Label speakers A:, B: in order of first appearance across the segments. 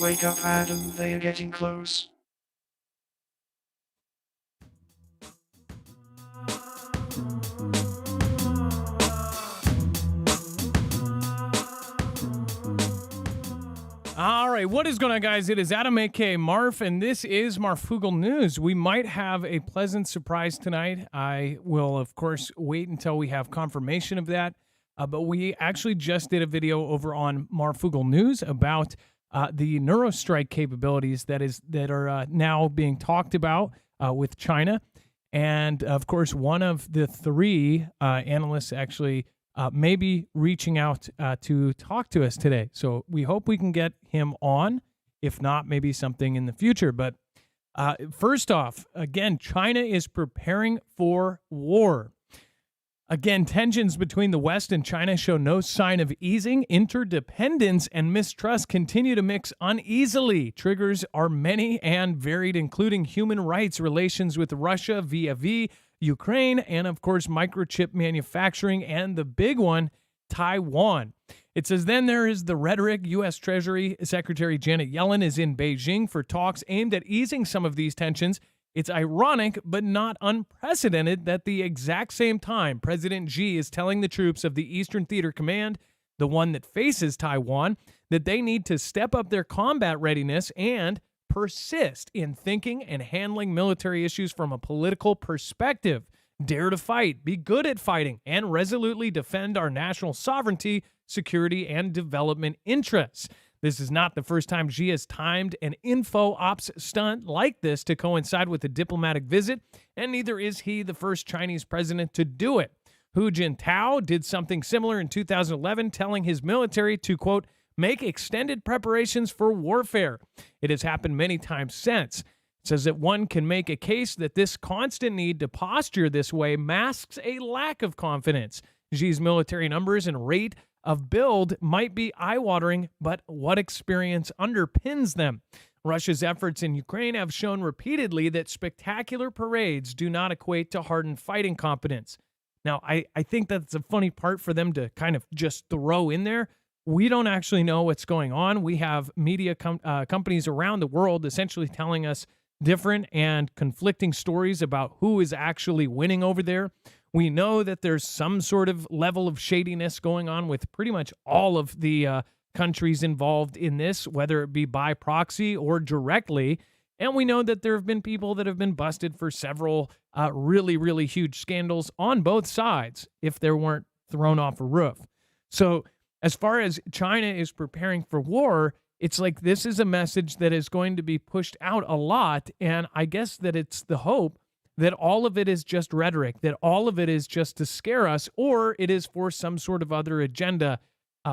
A: Wake up, Adam, they are getting close.
B: All right, what is going on, guys? It is Adam, aka Marf, and this is Marfoogle News. We might have a pleasant surprise tonight. I will, of course, wait until we have confirmation of that. But we actually just did a video over on Marfoogle News about the Neurostrike capabilities that are now being talked about with China. And, of course, one of the three analysts actually may be reaching out to talk to us today. So we hope we can get him on. If not, maybe something in the future. But first off, again, China is preparing for war. Again, tensions between the West and China show no sign of easing. Interdependence and mistrust continue to mix uneasily. Triggers are many and varied, including human rights, relations with Russia via Ukraine, and of course, microchip manufacturing, and the big one, Taiwan. It says, then there is the rhetoric. U.S. Treasury Secretary Janet Yellen is in Beijing for talks aimed at easing some of these tensions. It's ironic, but not unprecedented, that the exact same time President Xi is telling the troops of the Eastern Theater Command, the one that faces Taiwan, that they need to step up their combat readiness and persist in thinking and handling military issues from a political perspective. Dare to fight, be good at fighting, and resolutely defend our national sovereignty, security, and development interests. This is not the first time Xi has timed an info ops stunt like this to coincide with a diplomatic visit, and neither is he the first Chinese president to do it. Hu Jintao did something similar in 2011, telling his military to, quote, make extended preparations for warfare. It has happened many times since. It says that one can make a case that this constant need to posture this way masks a lack of confidence. Xi's military numbers and rate of build might be eye-watering, but what experience underpins them? Russia's efforts in Ukraine have shown repeatedly that spectacular parades do not equate to hardened fighting competence. Now, I think that's a funny part for them to kind of just throw in there. We don't actually know what's going on. We have media companies around the world essentially telling us different and conflicting stories about who is actually winning over there. We know that there's some sort of level of shadiness going on with pretty much all of the countries involved in this, whether it be by proxy or directly. And we know that there have been people that have been busted for several really, really huge scandals on both sides if they weren't thrown off a roof. So as far as China is preparing for war, it's like this is a message that is going to be pushed out a lot. And I guess that it's the hope that all of it is just rhetoric, that all of it is just to scare us, or it is for some sort of other agenda.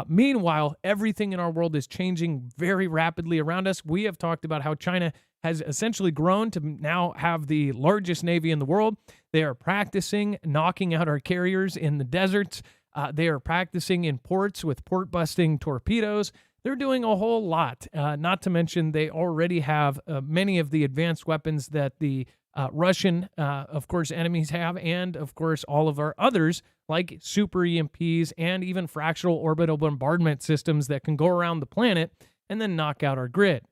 B: Meanwhile, everything in our world is changing very rapidly around us. We have talked about how China has essentially grown to now have the largest navy in the world. They are practicing knocking out our carriers in the deserts. They are practicing in ports with port-busting torpedoes. They're doing a whole lot, not to mention they already have many of the advanced weapons that the Russian, of course, enemies have, and, of course, all of our others, like super EMPs and even fractional orbital bombardment systems that can go around the planet and then knock out our grid.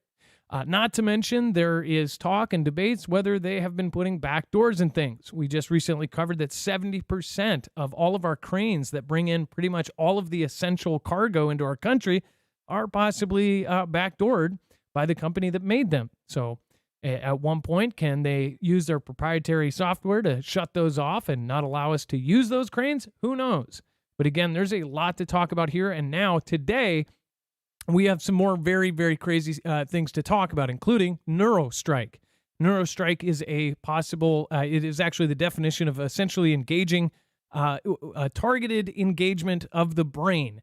B: Not to mention, there is talk and debates whether they have been putting back doors and things. We just recently covered that 70% of all of our cranes that bring in pretty much all of the essential cargo into our country are possibly backdoored by the company that made them. So at one point, can they use their proprietary software to shut those off and not allow us to use those cranes? Who knows? But again, there's a lot to talk about here. And now, today, we have some more very, very crazy things to talk about, including Neurostrike. Neurostrike is a possible, it is actually the definition of essentially engaging, a targeted engagement of the brain.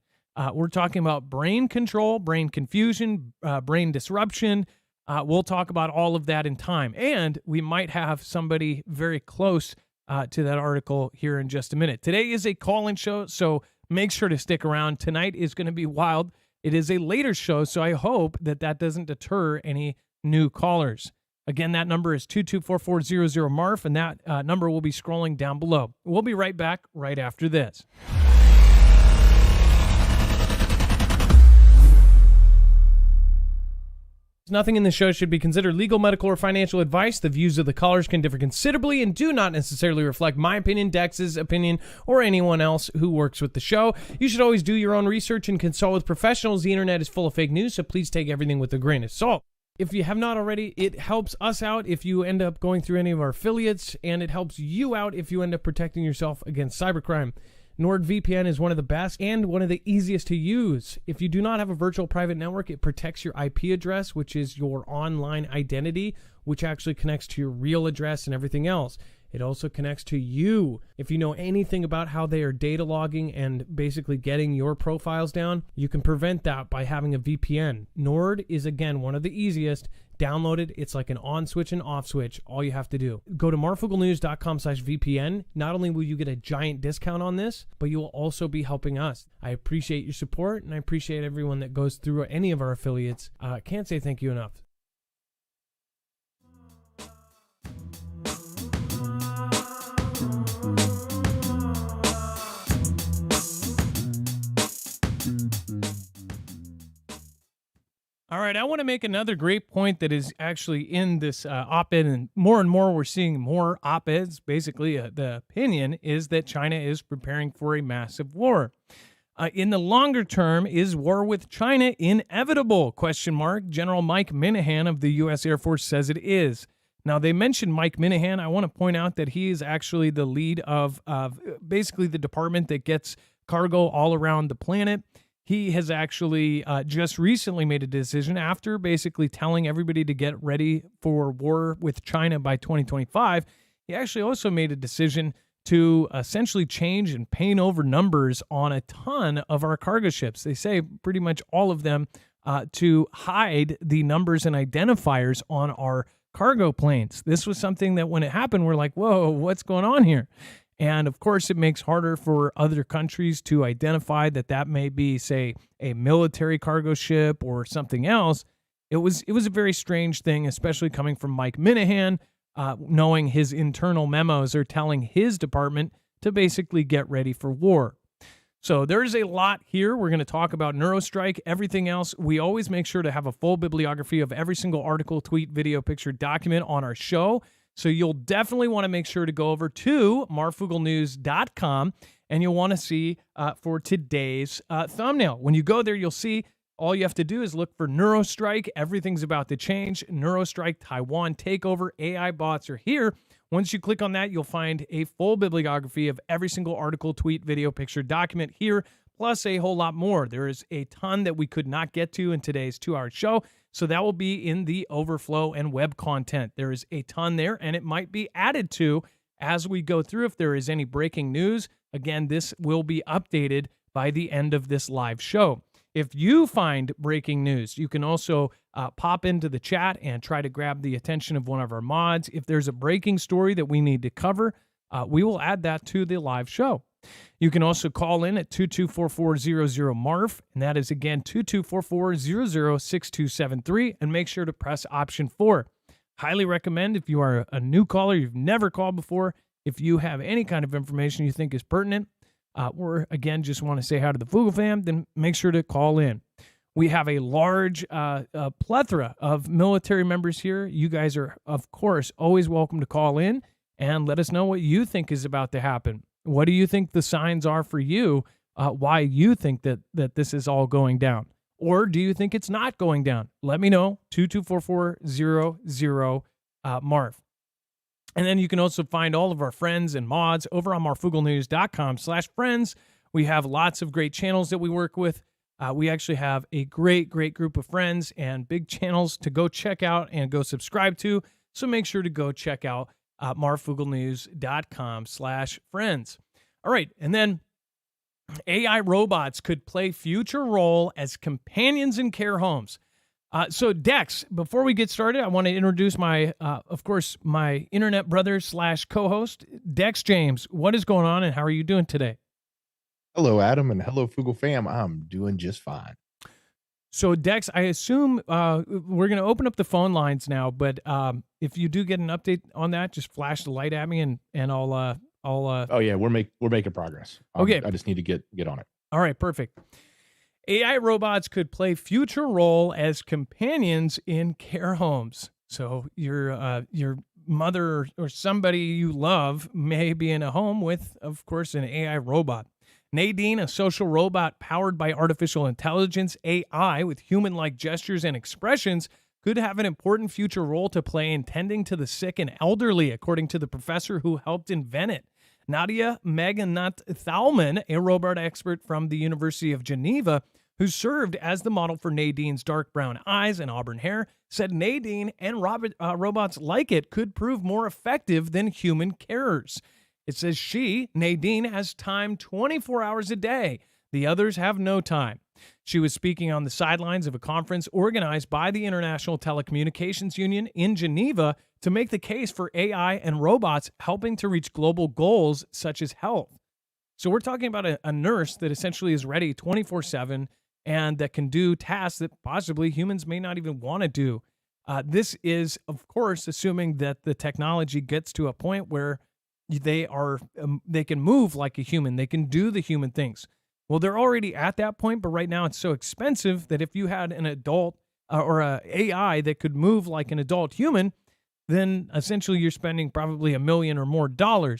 B: We're talking about brain control, brain confusion, brain disruption. We'll talk about all of that in time. And we might have somebody very close to that article here in just a minute. Today is a call-in show, so make sure to stick around. Tonight is going to be wild. It is a later show, so I hope that that doesn't deter any new callers. Again, that number is 224-400-MARF, and that number will be scrolling down below. We'll be right back right after this. Nothing in the show should be considered legal, medical, or financial advice. The views of the callers can differ considerably and do not necessarily reflect my opinion, Dex's opinion, or anyone else who works with the show. You should always do your own research and consult with professionals. The internet is full of fake news, so please take everything with a grain of salt. If you have not already, it helps us out if you end up going through any of our affiliates, and it helps you out if you end up protecting yourself against cybercrime. NordVPN is one of the best and one of the easiest to use. If you do not have a virtual private network, it protects your IP address, which is your online identity, which actually connects to your real address and everything else. It also connects to you. If you know anything about how they are data logging and basically getting your profiles down, you can prevent that by having a VPN. Nord is, again, one of the easiest. Download it. It's like an on switch and off switch. All you have to do. Go to marfooglenews.com/VPN. Not only will you get a giant discount on this, but you will also be helping us. I appreciate your support, and I appreciate everyone that goes through any of our affiliates. Can't say thank you enough. All right, I want to make another great point that is actually in this op-ed, and more we're seeing more op-eds. Basically, the opinion is that China is preparing for a massive war. In the longer term, is war with China inevitable? Question mark. General Mike Minahan of the U.S. Air Force says it is. Now, they mentioned Mike Minahan. I want to point out that he is actually the lead of basically the department that gets cargo all around the planet. He has actually just recently made a decision after basically telling everybody to get ready for war with China by 2025. He actually also made a decision to essentially change and paint over numbers on a ton of our cargo ships. They say pretty much all of them to hide the numbers and identifiers on our cargo planes. This was something that when it happened, we're like, whoa, what's going on here? And of course, it makes harder for other countries to identify that may be, say, a military cargo ship or something else. It was a very strange thing, especially coming from Mike Minahan, knowing his internal memos are telling his department to basically get ready for war. So there's a lot here. We're going to talk about Neurostrike, everything else. We always make sure to have a full bibliography of every single article, tweet, video, picture, document on our show. So you'll definitely want to make sure to go over to marfooglenews.com, and you'll want to see for today's thumbnail. When you go there, you'll see all you have to do is look for Neurostrike. Everything's about to change. Neurostrike, Taiwan takeover, AI bots are here. Once you click on that, you'll find a full bibliography of every single article, tweet, video, picture, document here, plus a whole lot more. There is a ton that we could not get to in today's 2-hour show. So that will be in the overflow and web content. There is a ton there, and it might be added to as we go through if there is any breaking news. Again, this will be updated by the end of this live show. If you find breaking news, you can also pop into the chat and try to grab the attention of one of our mods. If there's a breaking story that we need to cover, we will add that to the live show. You can also call in at 224400-MARF, and that is, again, 224400-6273, and make sure to press option 4. Highly recommend if you are a new caller, you've never called before, if you have any kind of information you think is pertinent, or, again, just want to say hi to the Foogle fam, then make sure to call in. We have a large plethora of military members here. You guys are, of course, always welcome to call in and let us know what you think is about to happen. What do you think the signs are for you? Why you think that this is all going down? Or do you think it's not going down? Let me know. 224400-MARF. And then you can also find all of our friends and mods over on marfooglenews.com/friends. We have lots of great channels that we work with. We actually have a great group of friends and big channels to go check out and go subscribe to. So make sure to go check out marfooglenews.com/friends. All right, and then AI robots could play future role as companions in care homes. So Dex, before we get started, I want to introduce my, of course, my internet brother / co-host, Dex James. What is going on, and how are you doing today?
C: Hello, Adam, and hello, Foogle fam. I'm doing just fine.
B: So, Dex, I assume we're going to open up the phone lines now, but if you do get an update on that, just flash the light at me, and I'll.
C: Oh yeah, we're making progress.
B: Okay,
C: I just need to get on it.
B: All right, perfect. AI robots could play future role as companions in care homes. So your mother or somebody you love may be in a home with, of course, an AI robot. Nadine, a social robot powered by artificial intelligence AI with human-like gestures and expressions, could have an important future role to play in tending to the sick and elderly, according to the professor who helped invent it. Nadia Meganat Thalman, a robot expert from the University of Geneva, who served as the model for Nadine's dark brown eyes and auburn hair, said Nadine and robots like it could prove more effective than human carers. It says Nadine, has time 24 hours a day. The others have no time. She was speaking on the sidelines of a conference organized by the International Telecommunications Union in Geneva to make the case for AI and robots helping to reach global goals such as health. So we're talking about a nurse that essentially is ready 24/7 and that can do tasks that possibly humans may not even want to do. This is, of course, assuming that the technology gets to a point where they can move like a human. They can do the human things. Well, they're already at that point, but right now it's so expensive that if you had an adult or a AI that could move like an adult human, then essentially you're spending probably $1 million or more,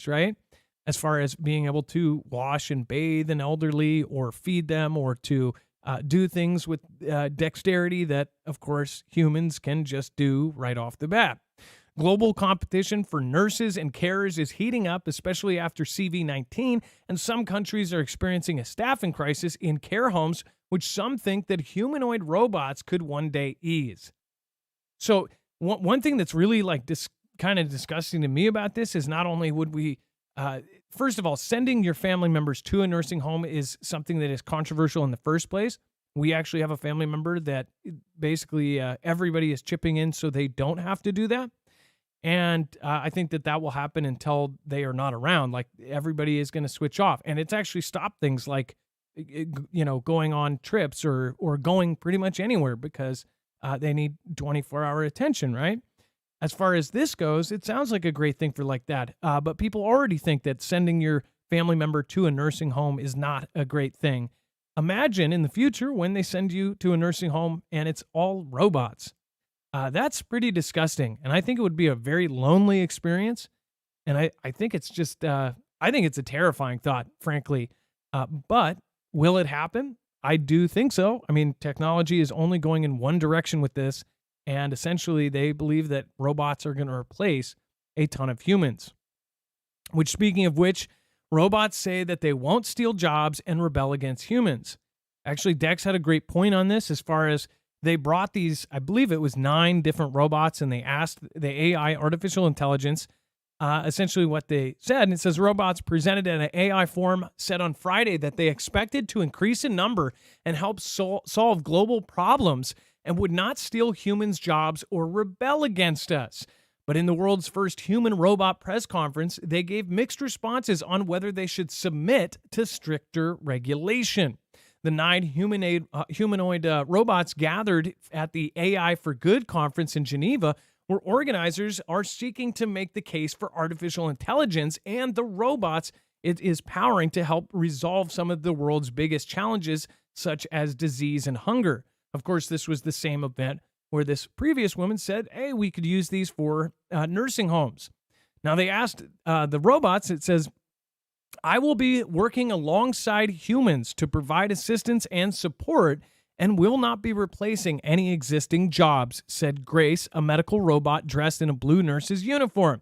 B: right? As far as being able to wash and bathe an elderly or feed them or to do things with dexterity that, of course, humans can just do right off the bat. Global competition for nurses and carers is heating up, especially after CV-19, and some countries are experiencing a staffing crisis in care homes, which some think that humanoid robots could one day ease. So one thing that's really kind of disgusting to me about this is not only would we, first of all, sending your family members to a nursing home is something that is controversial in the first place. We actually have a family member that basically everybody is chipping in so they don't have to do that. And I think that will happen until they are not around. Like everybody is going to switch off. And it's actually stopped things like, going on trips or going pretty much anywhere because they need 24-hour attention, right? As far as this goes, it sounds like a great thing for like that. But people already think that sending your family member to a nursing home is not a great thing. Imagine in the future when they send you to a nursing home and it's all robots. That's pretty disgusting. And I think it would be a very lonely experience. And I think it's just, I think it's a terrifying thought, frankly. But will it happen? I do think so. I mean, technology is only going in one direction with this. And essentially, they believe that robots are going to replace a ton of humans. Which, speaking of which, robots say that they won't steal jobs and rebel against humans. Actually, Dex had a great point on this as far as they brought these, I believe it was 9 different robots, and they asked the AI, artificial intelligence, essentially what they said. And it says robots presented in an AI forum said on Friday that they expected to increase in number and help solve global problems and would not steal humans' jobs or rebel against us. But in the world's first human-robot press conference, they gave mixed responses on whether they should submit to stricter regulation. The 9 humanoid robots gathered at the AI for Good conference in Geneva, where organizers are seeking to make the case for artificial intelligence and the robots it is powering to help resolve some of the world's biggest challenges, such as disease and hunger. Of course, this was the same event where this previous woman said, hey, we could use these for nursing homes. Now, they asked the robots, it says, I will be working alongside humans to provide assistance and support and will not be replacing any existing jobs, said Grace, a medical robot dressed in a blue nurse's uniform.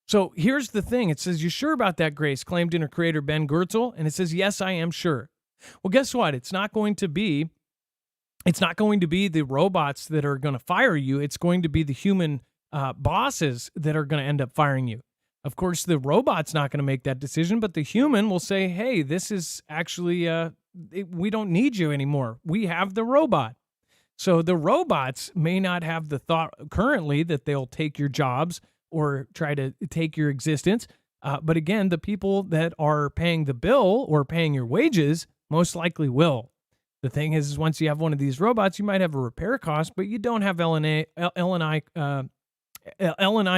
B: So here's the thing. It says, you sure about that, Grace? Claimed inner creator Ben Gertzel. And it says, yes, I am sure. Well, guess what? It's not going to be the robots that are going to fire you. It's going to be the human bosses that are going to end up firing you. Of course, the robot's not going to make that decision, but the human will say, hey, this is actually, we don't need you anymore. We have the robot. So the robots may not have the thought currently that they'll take your jobs or try to take your existence. But again, the people that are paying the bill or paying your wages most likely will. The thing is once you have one of these robots, you might have a repair cost, but you don't have L&I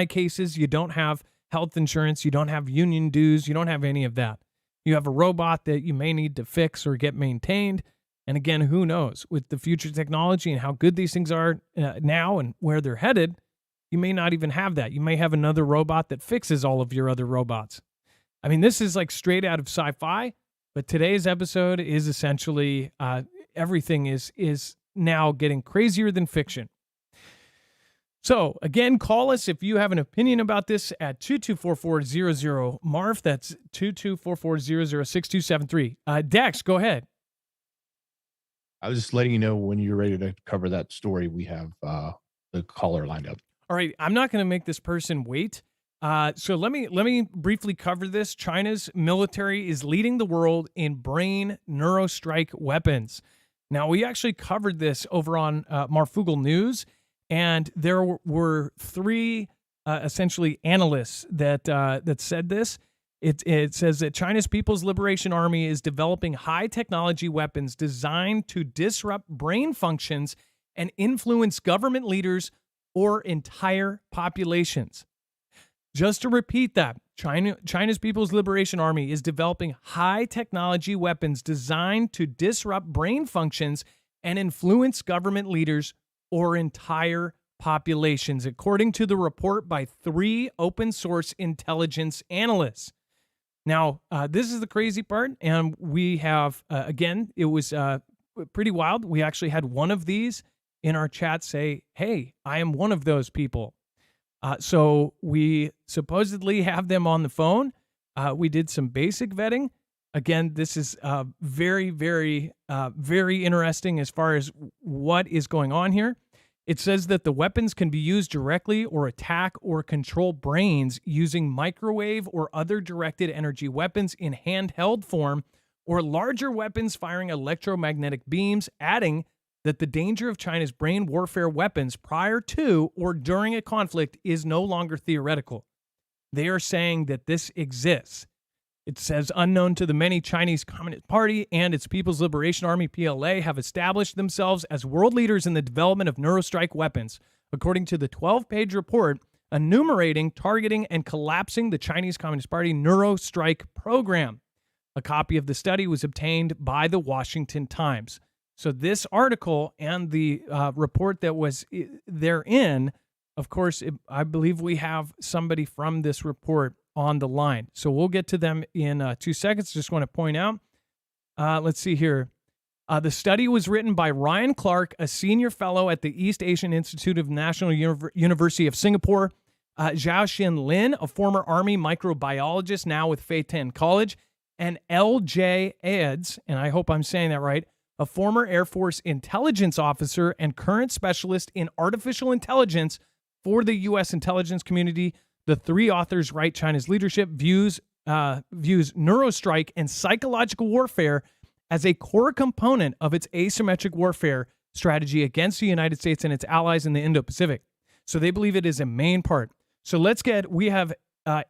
B: cases. You don't have health insurance. You don't have union dues. You don't have any of that. You have a robot that you may need to fix or get maintained. And again, who knows? With the future technology and how good these things are now and where they're headed, you may not even have that. You may have another robot that fixes all of your other robots. I mean, this is like straight out of sci-fi, but today's episode is essentially everything is now getting crazier than fiction. So again, call us if you have an opinion about this at 224400-MARF. That's 224400-6273. Dex, go ahead.
C: I was just letting you know when you're ready to cover that story. We have the caller lined up.
B: All right, I'm not going to make this person wait. So let me briefly cover this. China's military is leading the world in brain neurostrike weapons. Now, we actually covered this over on Marfoogle News, and there were three essentially analysts that said this. It says that China's People's Liberation Army is developing high-technology weapons designed to disrupt brain functions and influence government leaders or entire populations. Just to repeat that, China's People's Liberation Army is developing high-technology weapons designed to disrupt brain functions and influence government leaders or entire populations, according to the report by three open-source intelligence analysts. Now, this is the crazy part, and we have, again, it was pretty wild. We actually had one of these in our chat say, hey, I am one of those people. So we supposedly have them on the phone. We did some basic vetting. Again, this is very, very, very interesting as far as what is going on here. It says that the weapons can be used directly or attack or control brains using microwave or other directed energy weapons in handheld form, or larger weapons firing electromagnetic beams, adding that the danger of China's brain warfare weapons prior to or during a conflict is no longer theoretical. They are saying that this exists. It says, unknown to the many, Chinese Communist Party and its People's Liberation Army, PLA, have established themselves as world leaders in the development of neurostrike weapons, according to the 12-page report enumerating, targeting, and collapsing the Chinese Communist Party Neurostrike program. A copy of the study was obtained by the Washington Times. So this article and the report that was therein, of course, I believe we have somebody from this report on the line. So we'll get to them in 2 seconds. Just want to point out, let's see here. The study was written by Ryan Clark, a senior fellow at the East Asian Institute of National University of Singapore, Zhao Xin Lin, a former Army microbiologist now with Fei Tan College, and L.J. Eds, and I hope I'm saying that right, a former Air Force intelligence officer and current specialist in artificial intelligence for the U.S. intelligence community. The three authors write China's leadership views neurostrike and psychological warfare as a core component of its asymmetric warfare strategy against the United States and its allies in the Indo-Pacific. So they believe it is a main part. So we have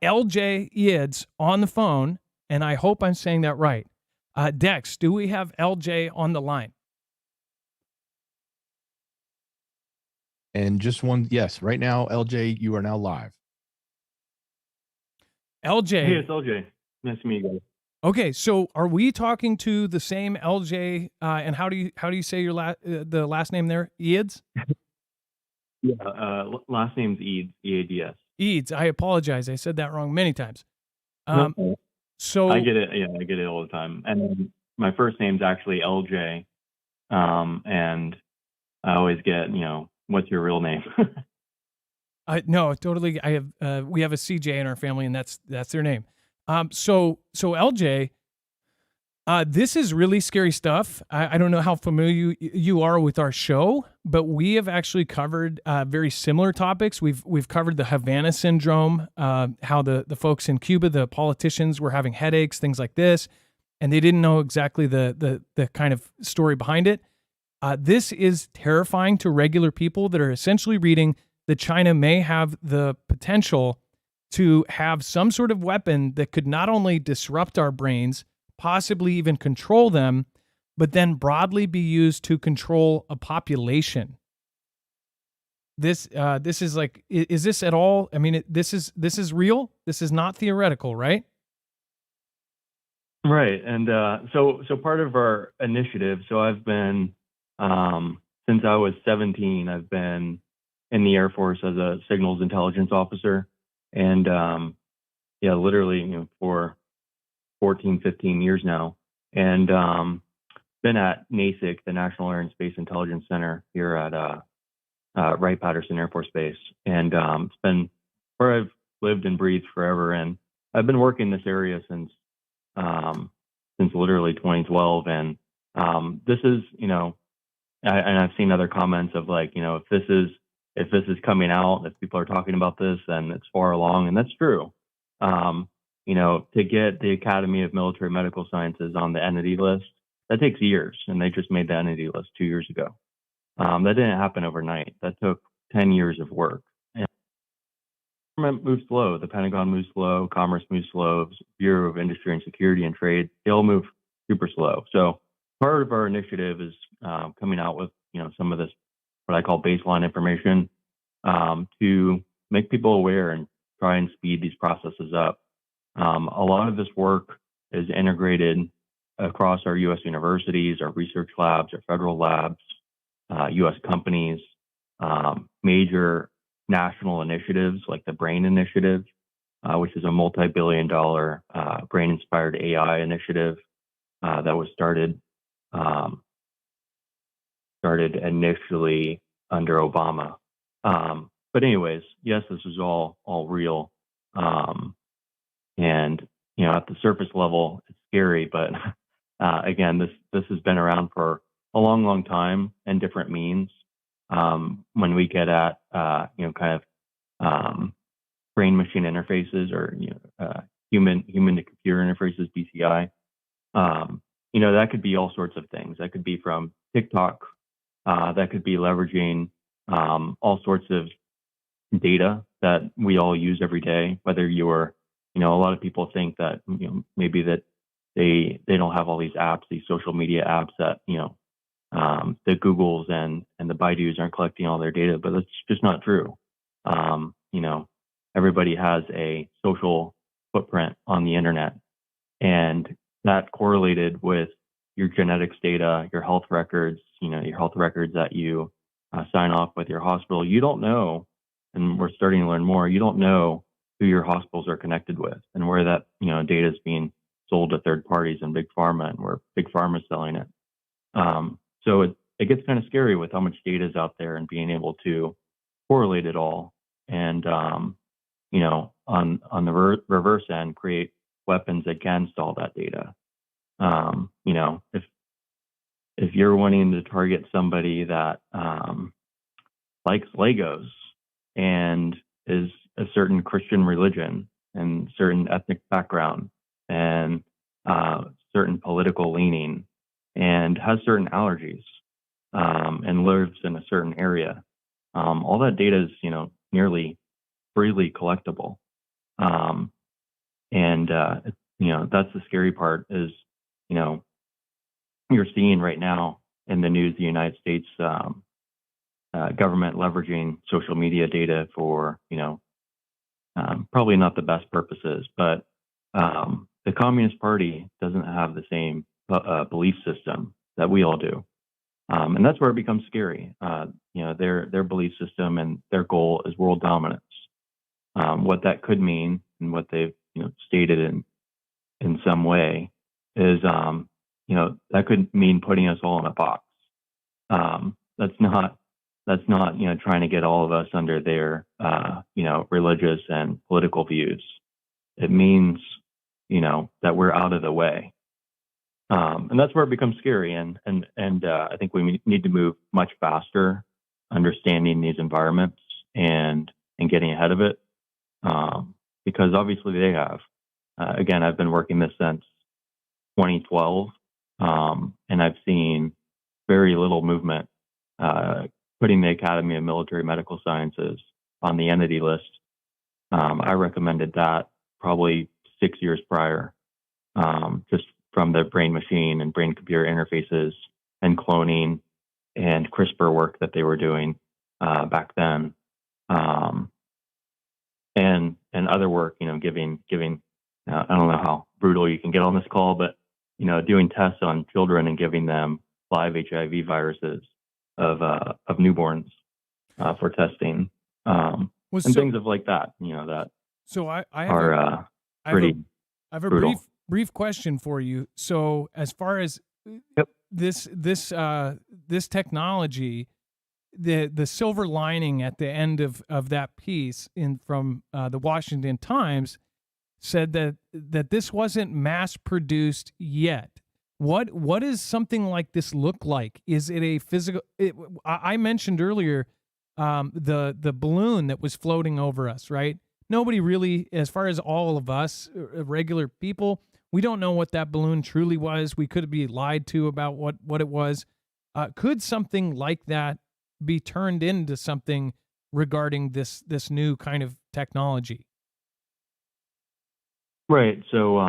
B: L.J. Eds on the phone, and I hope I'm saying that right. Dex, do we have L.J. on the line?
C: And just one, yes, right now, LJ, you are now live.
B: LJ.
D: Hey, it's LJ. Nice to meet you guys.
B: Okay, so are we talking to the same LJ? And how do you say your the last name there? Eads?
D: Yeah, last name's Eads, E-A-D-S.
B: Eads. I apologize. I said that wrong many times.
D: No,
B: So
D: I get it. Yeah, I get it all the time. And then my first name's actually LJ. And I always get, what's your real name?
B: no, totally. I have we have a CJ in our family, and that's their name. So LJ, this is really scary stuff. I don't know how familiar you are with our show, but we have actually covered very similar topics. We've covered the Havana syndrome, how the folks in Cuba, the politicians, were having headaches, things like this, and they didn't know exactly the kind of story behind it. This is terrifying to regular people that are essentially reading that China may have the potential to have some sort of weapon that could not only disrupt our brains, possibly even control them, but then broadly be used to control a population. This is like, is this at all? I mean, this is real. This is not theoretical, right?
D: Right. And so part of our initiative, so I've been, since I was 17, I've been in the Air Force as a signals intelligence officer. And yeah, literally, for 14, 15 years now. And been at NASIC, the National Air and Space Intelligence Center here at Wright-Patterson Air Force Base. And it's been where I've lived and breathed forever. And I've been working in this area since literally 2012. And this is, and I've seen other comments of like, if this is coming out, if people are talking about this, then it's far along, and that's true. To get the Academy of Military Medical Sciences on the entity list, that takes years, and they just made the entity list 2 years ago. That didn't happen overnight. That took 10 years of work. And government moves slow. The Pentagon moves slow. Commerce moves slow. Bureau of Industry and Security and Trade, they all move super slow. So part of our initiative is coming out with some of this, what I call baseline information, to make people aware and try and speed these processes up. A lot of this work is integrated across our U.S. universities, our research labs, our federal labs, U.S. companies, major national initiatives like the BRAIN Initiative, which is a multi-billion-dollar brain-inspired AI initiative that was started initially under Obama. But anyways, yes, this is all real. And at the surface level, it's scary, but again, this has been around for a long, long time and different means. When we get at kind of brain machine interfaces or human to computer interfaces, BCI, that could be all sorts of things. That could be from TikTok. That could be leveraging all sorts of data that we all use every day. Whether you're, a lot of people think that maybe that they don't have all these apps, these social media apps that the Googles and the Baidus aren't collecting all their data, but that's just not true. Everybody has a social footprint on the internet, and that correlated with your genetics data, your health records, your health records that you sign off with your hospital. You don't know, and we're starting to learn more, you don't know who your hospitals are connected with and where that data is being sold to third parties and big pharma, and where big pharma is selling it. So it gets kind of scary with how much data is out there and being able to correlate it all, and on the reverse end, create weapons against all that data. If you're wanting to target somebody that likes Legos and is a certain Christian religion and certain ethnic background and certain political leaning and has certain allergies and lives in a certain area, all that data is nearly freely collectible. That's the scary part is, you're seeing right now in the news, the United States government leveraging social media data for, probably not the best purposes, but the Communist Party doesn't have the same belief system that we all do. And that's where it becomes scary. Their belief system and their goal is world dominance. What that could mean and what they've stated in some way is that could mean putting us all in a box. That's not trying to get all of us under their religious and political views. It means that we're out of the way. And that's where it becomes scary, and I think we need to move much faster, understanding these environments and getting ahead of it, because obviously they have. Again, I've been working this since 2012, and I've seen very little movement putting the Academy of Military Medical Sciences on the entity list. I recommended that probably 6 years prior, just from the brain machine and brain computer interfaces and cloning and CRISPR work that they were doing back then, and other work, giving I don't know how brutal you can get on this call, but doing tests on children and giving them live HIV viruses of newborns for testing, and things of like that. That
B: So I have
D: are
B: I
D: pretty.
B: have a
D: brutal.
B: brief question for you. So as far as
D: Yep.
B: this technology, the silver lining at the end of that piece from the Washington Times said that this wasn't mass produced yet. What does something like this look like? Is it a physical? I mentioned earlier the balloon that was floating over us, right? Nobody really, as far as all of us regular people, we don't know what that balloon truly was. We could be lied to about what it was. Could something like that be turned into something regarding this new kind of technology?
D: Right. So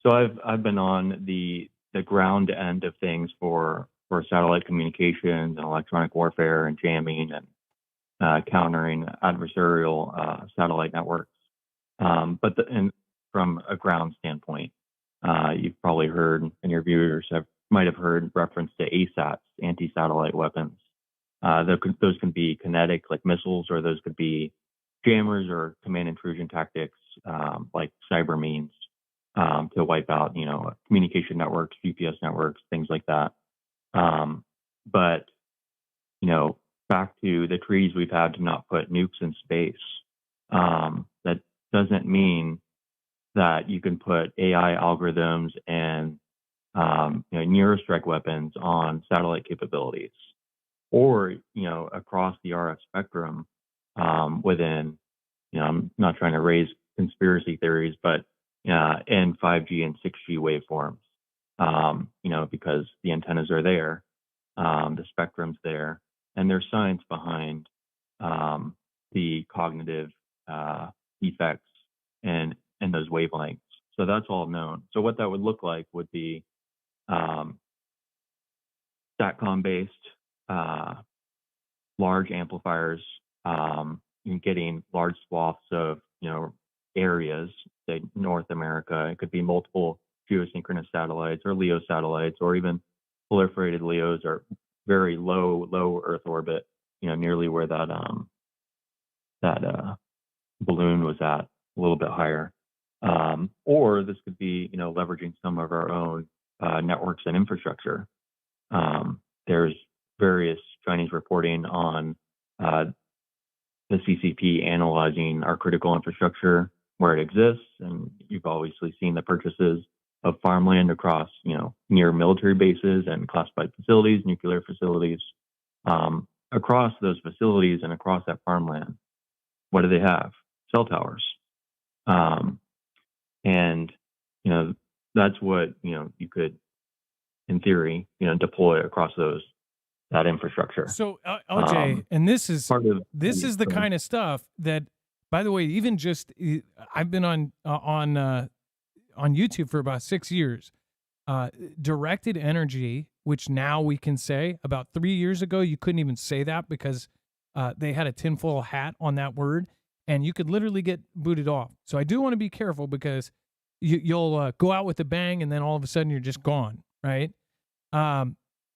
D: I've been on the ground end of things for satellite communications and electronic warfare and jamming and countering adversarial satellite networks. But from a ground standpoint, you've probably heard, and your viewers might have heard reference to ASATs, anti-satellite weapons. Those can be kinetic, like missiles, or those could be jammers or command intrusion tactics, like cyber means, to wipe out, communication networks, GPS networks, things like that. But back to the treaties we've had to not put nukes in space. That doesn't mean that you can put AI algorithms and Neurostrike weapons on satellite capabilities, or across the RF spectrum within. I'm not trying to raise conspiracy theories, but in 5G and 6G waveforms, because the antennas are there, the spectrum's there, and there's science behind the cognitive effects and those wavelengths. So that's all known. So what that would look like would be SATCOM-based large amplifiers, getting large swaths of areas, say North America. It could be multiple geosynchronous satellites or LEO satellites, or even proliferated LEOs, or very low Earth orbit, nearly where that balloon was at, a little bit higher. Or this could be leveraging some of our own networks and infrastructure. There's various Chinese reporting on the CCP analyzing our critical infrastructure where it exists, and you've obviously seen the purchases of farmland across, near military bases and classified facilities, nuclear facilities. Across those facilities and across that farmland, what do they have? Cell towers. And that's what you could, in theory, deploy across that infrastructure.
B: So LJ, and this is the
D: so-
B: kind of stuff that, by the way, even just I've been on YouTube for about 6 years. Directed energy, which now we can say, about 3 years ago you couldn't even say that because they had a tinfoil hat on that word, and you could literally get booted off. So I do want to be careful, because you'll go out with a bang and then all of a sudden you're just gone, right?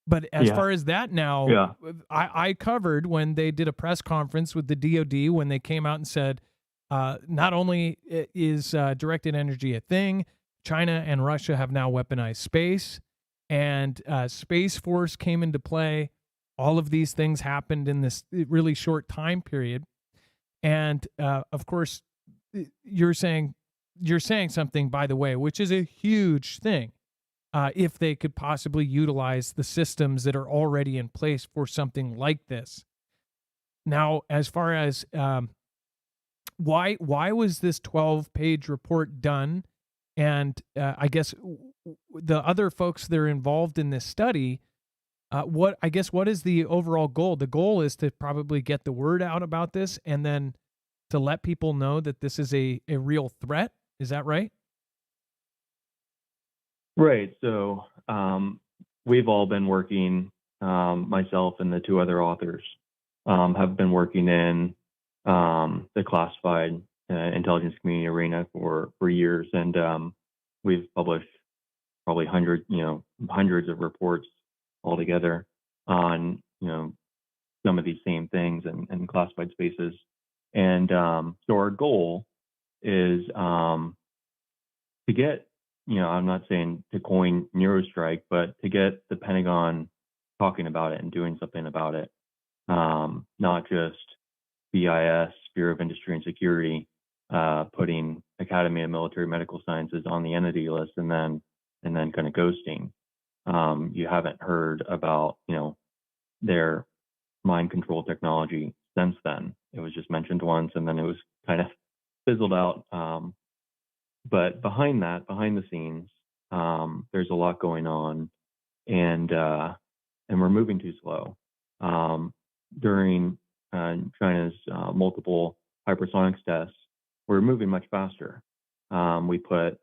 B: But as far as that now, I covered when they did a press conference with the DoD when they came out and said, not only is directed energy a thing, China and Russia have now weaponized space, and Space Force came into play. All of these things happened in this really short time period. And of course, you're saying something, by the way, which is a huge thing. If they could possibly utilize the systems that are already in place for something like this. Now, as far as why was this 12-page report done? And I guess the other folks that are involved in this study, what is the overall goal? The goal is to probably get the word out about this, and then to let people know that this is a real threat. Is that right?
D: Right. So we've all been working, myself and the two other authors have been working in the classified intelligence community arena for years. And we've published probably hundreds of reports altogether on, some of these same things and classified spaces. And so our goal is to get, I'm not saying to coin Neurostrike, but to get the Pentagon talking about it and doing something about it. Not just BIS, Bureau of Industry and Security, putting Academy of Military Medical Sciences on the entity list and then kind of ghosting. You haven't heard about, their mind control technology since then. It was just mentioned once and then it was kind of fizzled out. But behind the scenes, there's a lot going on, and we're moving too slow. During China's multiple hypersonics tests, we're moving much faster. We put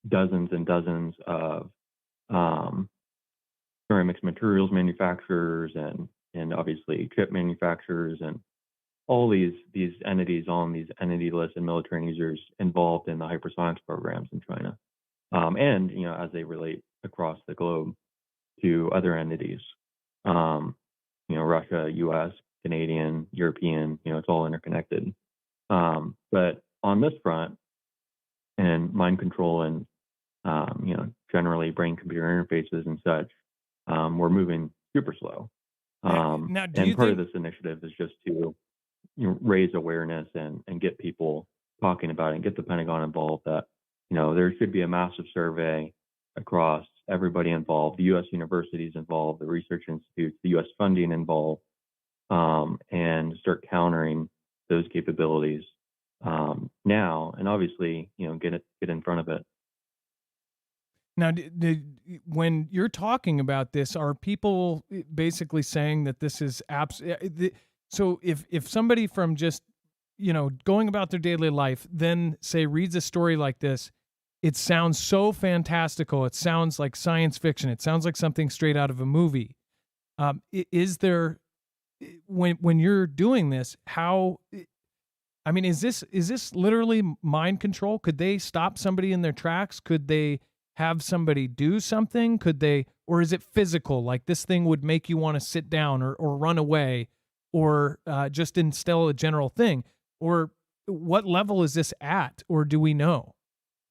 D: dozens and dozens of ceramics materials manufacturers and obviously chip manufacturers and all these entities on these entity lists and military users involved in the hypersonics programs in China, and as they relate across the globe to other entities, Russia, U.S., Canadian, European, it's all interconnected. But on this front, and mind control and generally brain-computer interfaces and such, we're moving super slow.
B: Now, do you
D: and part
B: think
D: of this initiative is just to raise awareness and get people talking about it and get the Pentagon involved that, there should be a massive survey across everybody involved, the U.S. universities involved, the research institutes, the U.S. funding involved, and start countering those capabilities now, and obviously, get in front of it.
B: now when you're talking about this, are people basically saying that this is so if somebody from just going about their daily life then say reads a story like this, it sounds so fantastical, it sounds like science fiction, it sounds like something straight out of a movie. Is there, when you're doing this, is this literally mind control? Could they stop somebody in their tracks? Could they have somebody do something? Or is it physical? Like this thing would make you want to sit down or run away, or just instill a general thing? Or what level is this at? Or do we know?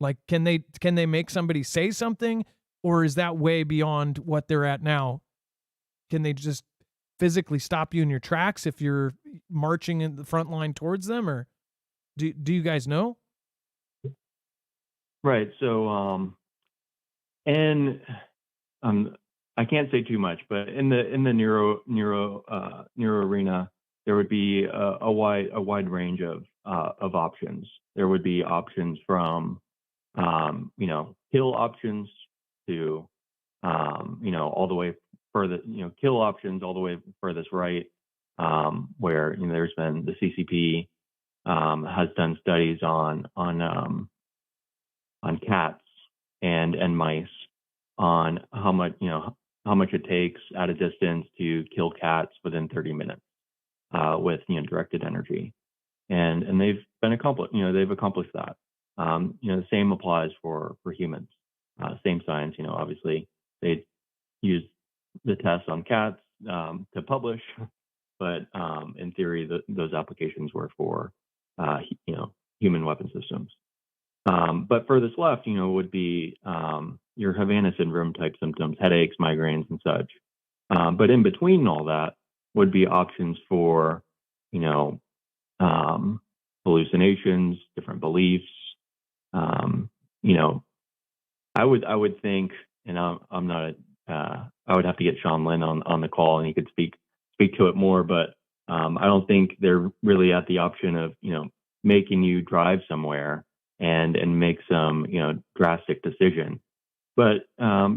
B: Like, can they make somebody say something, or is that way beyond what they're at now? Can they just physically stop you in your tracks if you're marching in the front line towards them, or do you guys know?
D: Right. So, and I can't say too much, but in the neuro arena, there would be a wide range of options. There would be options from kill options to all the way further, kill options all the way furthest right, where there's been the CCP has done studies on cats and mice on how much it takes at a distance to kill cats within 30 minutes with directed energy, and they've accomplished that. The same applies for humans. Same science. Obviously they use the tests on cats to publish, but in theory, those applications were for human weapon systems. But furthest left, would be your Havana syndrome type symptoms, headaches, migraines, and such. But in between all that would be options for hallucinations, different beliefs. I would think, and I'm not. I would have to get Sean Lynn on the call, and he could speak to it more. But I don't think they're really at the option of making you drive somewhere and make some drastic decision, but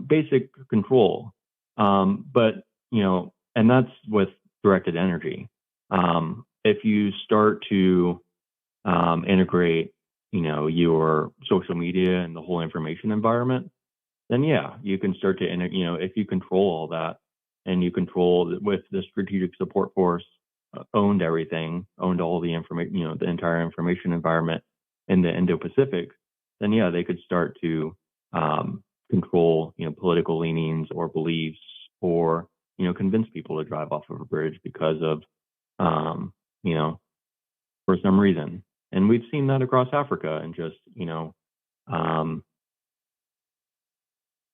D: basic control. But and that's with directed energy. If you start to integrate your social media and the whole information environment, then yeah, you can start to if you control all that, and you control with the strategic support force owned everything, owned all the information, the entire information environment in the Indo-Pacific, then yeah, they could start to control, political leanings or beliefs, or convince people to drive off of a bridge because of, you know, for some reason. And we've seen that across Africa, and just um,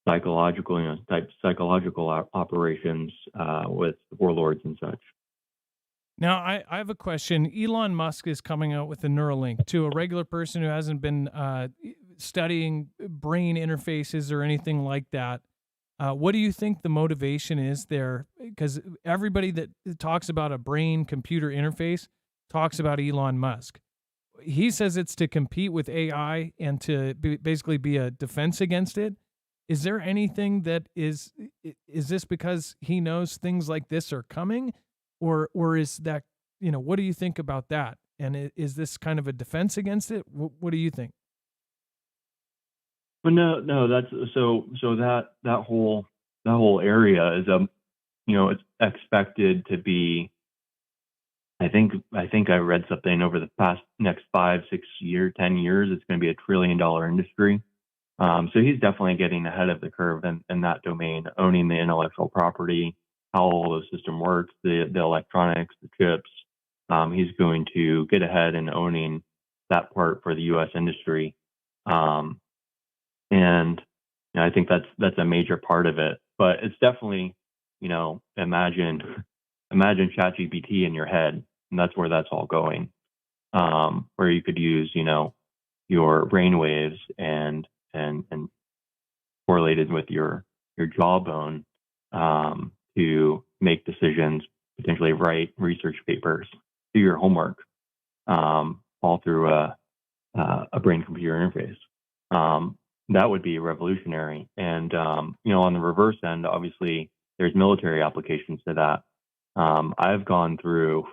D: psychological operations with warlords and such.
B: Now, I have a question. Elon Musk is coming out with a Neuralink to a regular person who hasn't been studying brain interfaces or anything like that. What do you think the motivation is there? Because everybody that talks about a brain computer interface talks about Elon Musk. He says it's to compete with AI and to basically be a defense against it. Is there anything that is this because he knows things like this are coming, or is that, what do you think about that? And is this kind of a defense against it? What do you think?
D: But no, that's so that whole area is it's expected to be. I think I read something over the next 5, 6 years, 10 years, it's going to be $1 trillion industry. So he's definitely getting ahead of the curve in that domain, owning the intellectual property, how all the system works, the electronics, the chips. He's going to get ahead in owning that part for the U.S. industry, and I think that's a major part of it. But it's definitely, imagine ChatGPT in your head, and that's where that's all going. Where you could use, your brain waves and correlated with your jawbone to make decisions, potentially write research papers, do your homework, all through a brain computer interface. That would be revolutionary. And on the reverse end, obviously there's military applications to that. I've gone through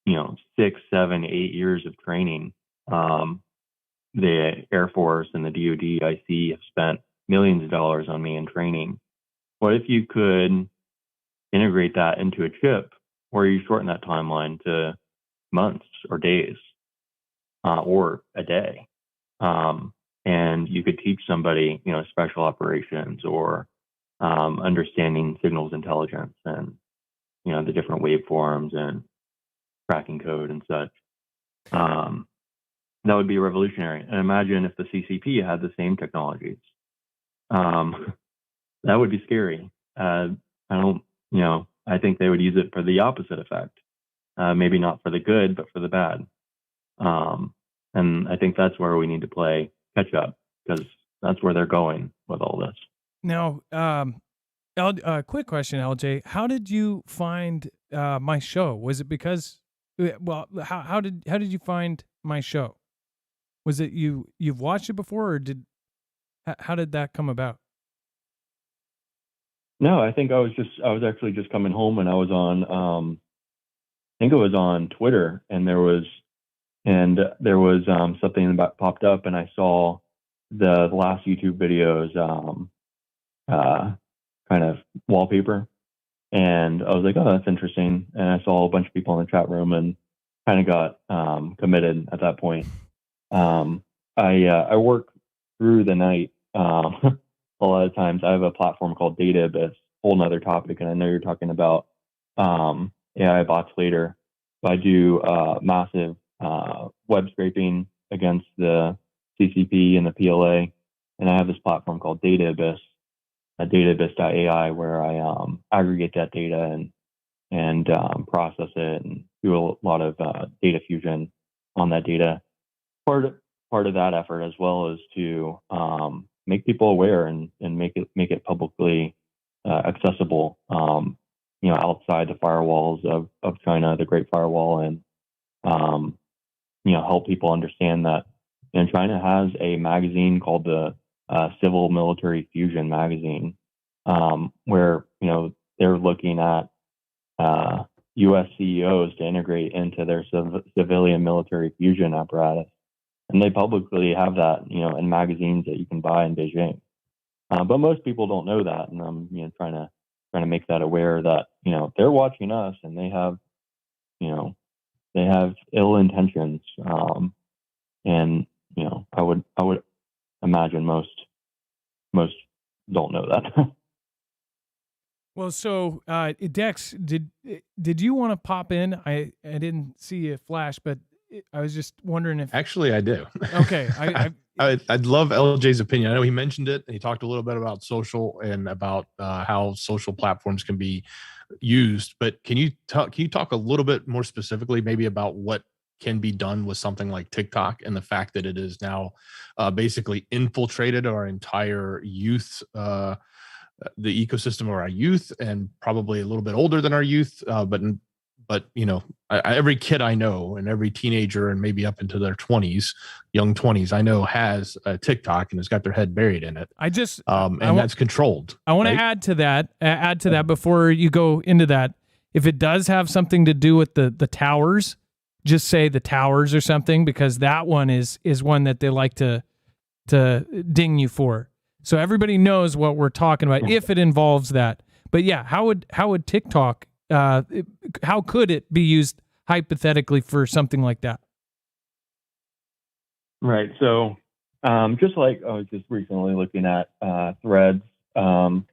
D: 6, 7, 8 years of training. The Air Force and the DoD I see have spent millions of dollars on me in training. What if you could integrate that into a chip where you shorten that timeline to months or days, or a day? And you could teach somebody, special operations, or understanding signals intelligence, and the different waveforms and tracking code and such. That would be revolutionary. And imagine if the CCP had the same technologies. That would be scary. I think they would use it for the opposite effect. Maybe not for the good, but for the bad. And I think that's where we need to play catch up, because that's where they're going with all this.
B: Now, quick question, LJ. How did you find my show? Was it because, how did you find my show? Was it you've watched it before, or how did that come about?
D: No, I think I was actually just coming home, and I was on, I think it was on Twitter, and there was something that popped up, and I saw the last YouTube videos, kind of wallpaper, and I was like, oh, that's interesting. And I saw a bunch of people in the chat room, and kind of got committed at that point. I work through the night. A lot of times I have a platform called Data Abyss, whole nother topic, and I know you're talking about AI bots later. But I do massive web scraping against the CCP and the PLA, and I have this platform called Data Abyss, dataabyss.ai, where I aggregate that data and process it and do a lot of data fusion on that data. Part of that effort as well is to make people aware and make it publicly accessible, outside the firewalls of China, the Great Firewall, and help people understand that China has a magazine called the Civil Military Fusion magazine, where they're looking at U.S. CEOs to integrate into their civilian military fusion apparatus. And they publicly have that, in magazines that you can buy in Beijing. But most people don't know that, and I'm, trying to make that aware that they're watching us, and they have ill intentions. And I would imagine most most don't know that.
B: Well, so Dex, did you want to pop in? I didn't see a flash, but I was just wondering if.
C: Actually, I do.
B: Okay,
C: I'd love LJ's opinion. I know he mentioned it, and he talked a little bit about social and about how social platforms can be used. But can you talk a little bit more specifically, maybe about what can be done with something like TikTok and the fact that it is now basically infiltrated our entire youth, the ecosystem of our youth, and probably a little bit older than our youth, but you know, every kid I know and every teenager and maybe up into their 20s, young 20s, I know has a TikTok and has got their head buried in it. That's controlled.
B: I want to add to that before you go into that. If it does have something to do with the towers, just say the towers or something, because that one is one that they like to ding you for. So everybody knows what we're talking about if it involves that. But yeah, how would TikTok, how could it be used hypothetically for something like that?
D: Right. So just like I was just recently looking at Threads, kind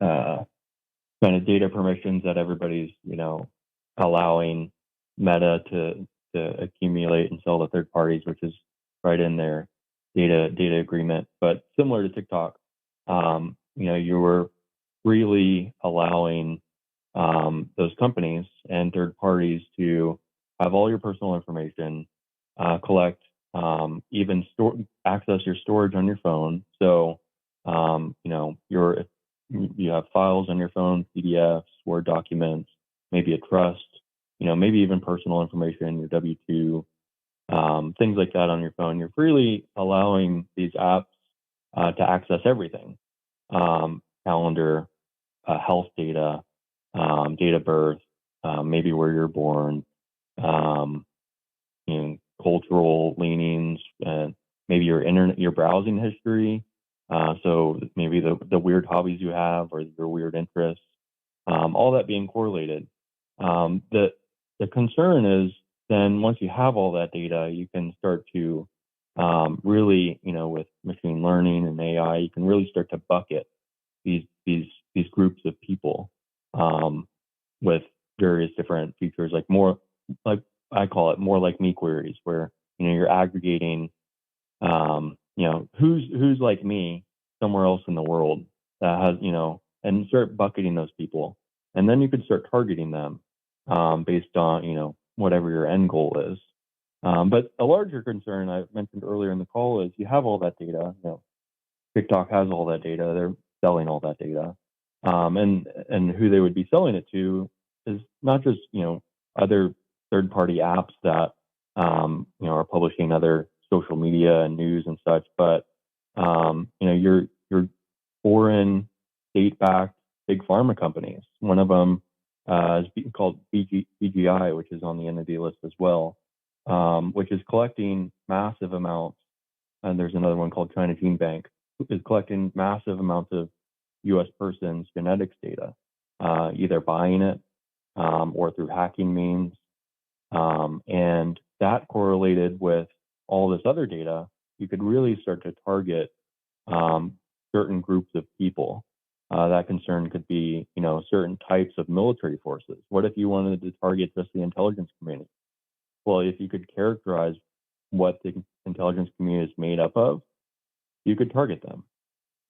D: of data permissions that everybody's, allowing Meta to accumulate and sell to third parties, which is right in their data agreement. But similar to TikTok, you were really allowing those companies and third parties to have all your personal information, collect, even access your storage on your phone. So, you have files on your phone, PDFs, Word documents, maybe a trust, maybe even personal information, your W-2, things like that on your phone. You're freely allowing these apps to access everything, calendar, health data, date of birth, maybe where you're born, cultural leanings, and maybe your browsing history. So maybe the weird hobbies you have or your weird interests, all that being correlated. The concern is then once you have all that data, you can start to really, with machine learning and AI, you can really start to bucket these groups of people with various different features, like I call it more like me queries, where you're aggregating, who's like me somewhere else in the world that has, and start bucketing those people, and then you could start targeting them based on whatever your end goal is. But a larger concern I mentioned earlier in the call is you have all that data. TikTok has all that data. They're selling all that data, and who they would be selling it to is not just other third-party apps that are publishing other social media and news and such, but your foreign state-backed big pharma companies. One of them is called BGI, which is on the entity list as well, which is collecting massive amounts. And there's another one called China Gene Bank, is collecting massive amounts of U.S. persons' genetics data, either buying it or through hacking means. And that correlated with all this other data, you could really start to target certain groups of people. That concern could be, certain types of military forces. What if you wanted to target just the intelligence community? Well, if you could characterize what the intelligence community is made up of, you could target them.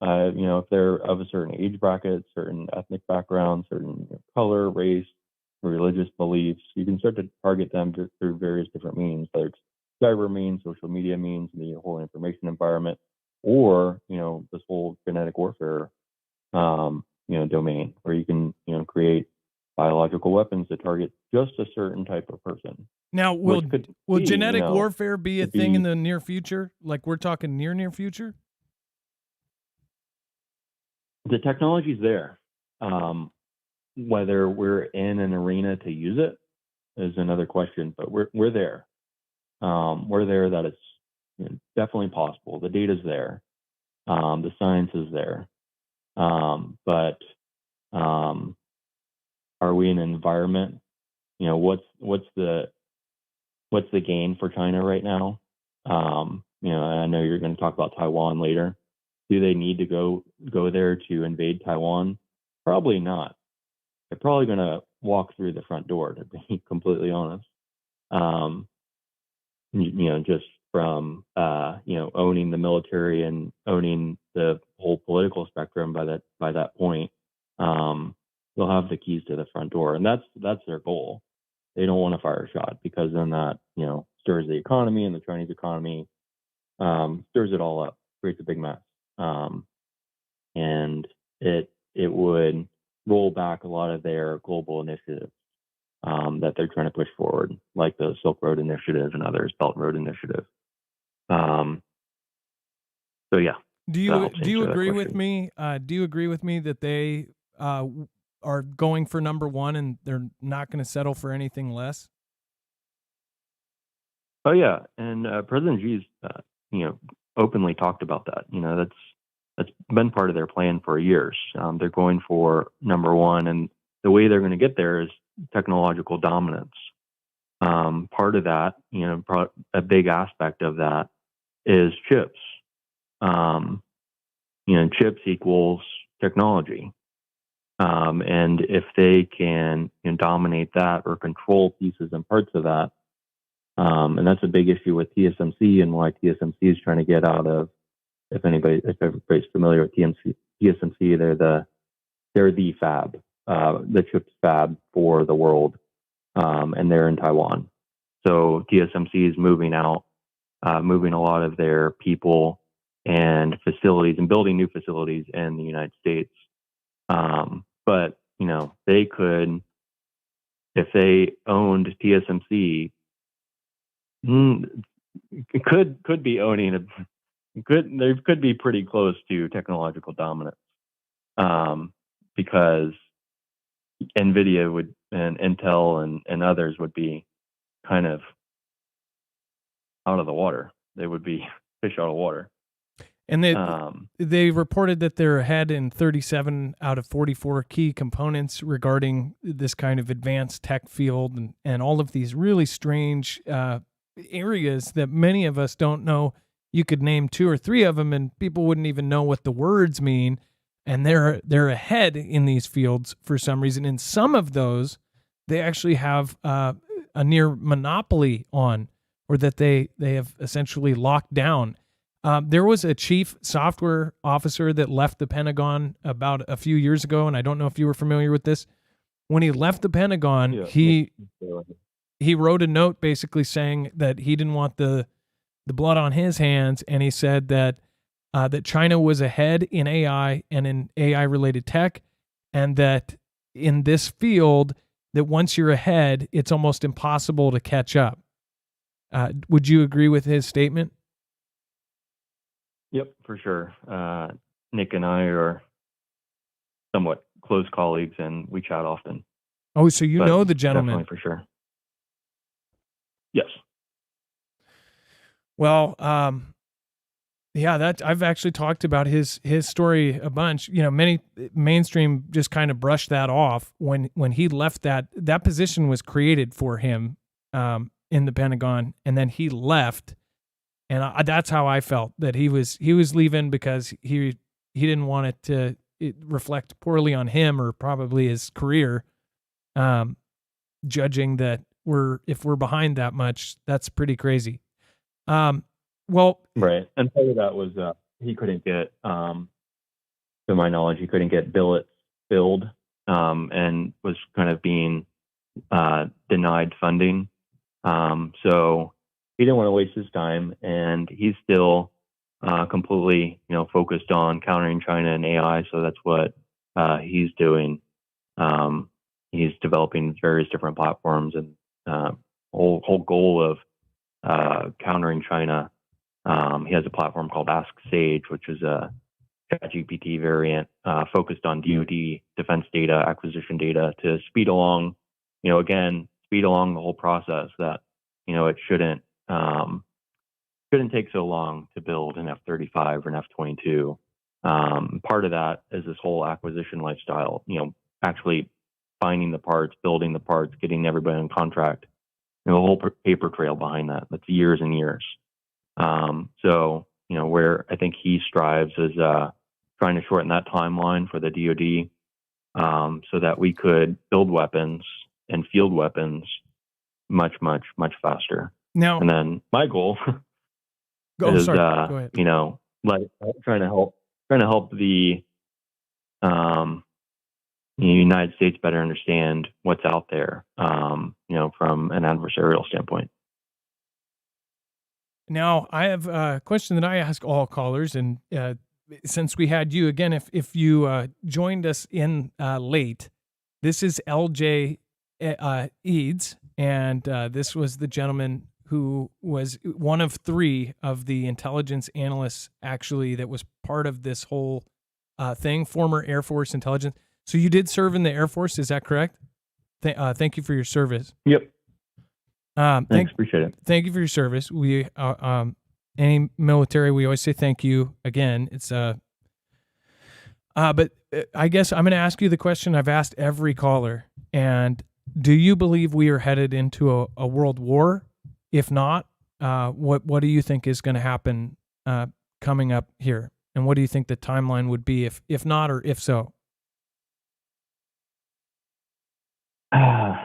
D: If they're of a certain age bracket, certain ethnic background, certain color, race, religious beliefs, you can start to target them through various different means, whether it's cyber means, social media means, the whole information environment, or this whole genetic warfare domain where you can create biological weapons to target just a certain type of person.
B: Now, will genetic warfare be a thing in the near future? Like we're talking near future?
D: The technology's there. Whether we're in an arena to use it is another question, but we're there. We're there that it's definitely possible. The data's there. The science is there. But are we in an environment? What's the gain for China right now? I know you're going to talk about Taiwan later. Do they need to go there to invade Taiwan? Probably not. They're probably going to walk through the front door, to be completely honest. Just from owning the military and owning the whole political spectrum by that point, they'll have the keys to the front door, and that's their goal. They don't want to fire a shot, because then that stirs the economy, and the Chinese economy stirs it all up, creates a big mess, and it would roll back a lot of their global initiatives that they're trying to push forward, like the Silk Road Initiative and others, Belt Road Initiative. So yeah.
B: Do you agree with me? Do you agree with me that they are going for number one and they're not going to settle for anything less?
D: Oh yeah, and President Xi's openly talked about that. That's been part of their plan for years. They're going for number one, and the way they're going to get there is technological dominance. Part of that, a big aspect of that is chips. Chips equals technology. And if they can dominate that or control pieces and parts of that, and that's a big issue with TSMC, and why TSMC is trying to get out of, if everybody's familiar with TSMC, they're the fab, the chips fab for the world, and they're in Taiwan. So TSMC is moving a lot of their people and facilities and building new facilities in the United States. But they could, if they owned TSMC, could be owning they could be pretty close to technological dominance, because NVIDIA would, and Intel and others would be kind of out of the water. They would be fish out of water.
B: And they reported that they're ahead in 37 out of 44 key components regarding this kind of advanced tech field, and all of these really strange areas that many of us don't know. You could name 2 or 3 of them and people wouldn't even know what the words mean. And they're ahead in these fields for some reason. In some of those, they actually have a near monopoly on, or that they have essentially locked down. There was a chief software officer that left the Pentagon about a few years ago, and I don't know if you were familiar with this. When he left the Pentagon, he wrote a note basically saying that he didn't want the blood on his hands, and he said that China was ahead in AI and in AI-related tech, and that in this field, that once you're ahead, it's almost impossible to catch up. Would you agree with his statement?
D: Yep, for sure. Nick and I are somewhat close colleagues, and we chat often.
B: Oh, so you know the gentleman.
D: Definitely, for sure. Yes.
B: Well, yeah, that I've actually talked about his story a bunch. Many mainstream just kind of brushed that off when he left. That position was created for him in the Pentagon, and then he left. And that's how I felt, that he was leaving because he didn't want it to reflect poorly on him or probably his career. Judging that if we're behind that much, that's pretty crazy. Well,
D: right, and part of that was he couldn't get, to my knowledge, billets filled, and was kind of being denied funding. So he didn't want to waste his time, and he's still completely, focused on countering China and AI. So that's what he's doing. He's developing various different platforms, and whole goal of countering China. He has a platform called Ask Sage, which is a ChatGPT variant focused on DoD defense data, acquisition data, to speed along, the whole process. That it shouldn't take so long to build an F-35 or an F-22. Part of that is this whole acquisition lifestyle. Actually finding the parts, building the parts, getting everybody on contract. The whole paper trail behind that. That's years and years. So where I think he strives is trying to shorten that timeline for the DoD, so that we could build weapons and field weapons much, much, much faster.
B: Now,
D: And then my goal is,
B: go ahead.
D: trying to help the United States better understand what's out there, from an adversarial standpoint.
B: Now, I have a question that I ask all callers, and since we had you again, if you joined us in late, this is LJ Eads, and this was the gentleman who was one of 3 of the intelligence analysts, actually, that was part of this whole thing, former Air Force intelligence. So you did serve in the Air Force, is that correct? Thank you for your service.
D: Yep. Thanks, appreciate it.
B: Thank you for your service. We any military, we always say thank you again. It's but I guess I'm going to ask you the question I've asked every caller. And do you believe we are headed into a world war? If not, what do you think is going to happen coming up here? And what do you think the timeline would be if not, or if so?
D: I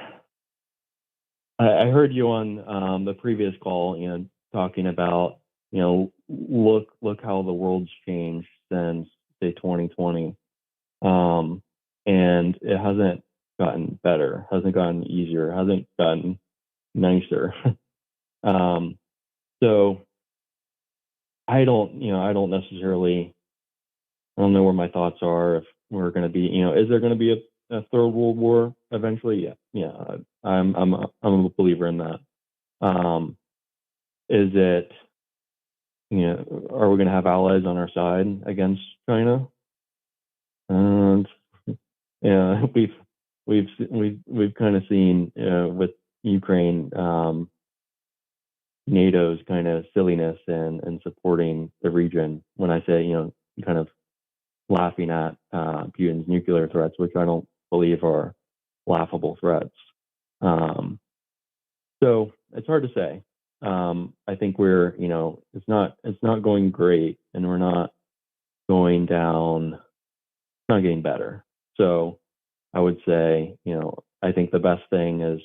D: heard you on the previous call, talking about, look how the world's changed since, say, 2020, and it hasn't gotten better, hasn't gotten easier, hasn't gotten nicer. So I don't necessarily, I don't know where my thoughts are, if we're going to be, is there going to be a third world war eventually? Yeah. I'm a believer in that. Is it, are we going to have allies on our side against China? And yeah, we've kind of seen with Ukraine, NATO's kind of silliness and supporting the region. When I say, kind of laughing at Putin's nuclear threats, which I don't believe are laughable threats. So it's hard to say. I think we're, it's not going great, and we're not going down, it's not getting better. So I would say, I think the best thing is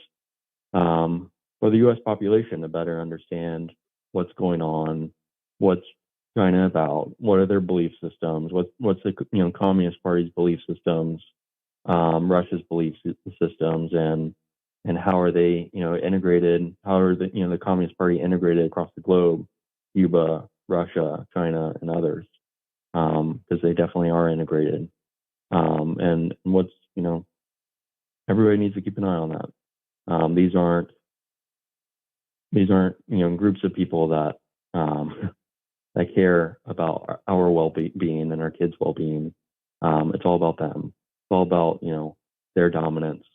D: for the U.S. population to better understand what's going on, what's China about, what are their belief systems, what's the Communist Party's belief systems, Russia's belief systems, and how are they integrated? How are the Communist Party integrated across the globe, Cuba, Russia, China, and others? Because they definitely are integrated. And what's everybody needs to keep an eye on that. These aren't groups of people that that care about our well-being and our kids' well-being. It's all about them. It's all about their dominance,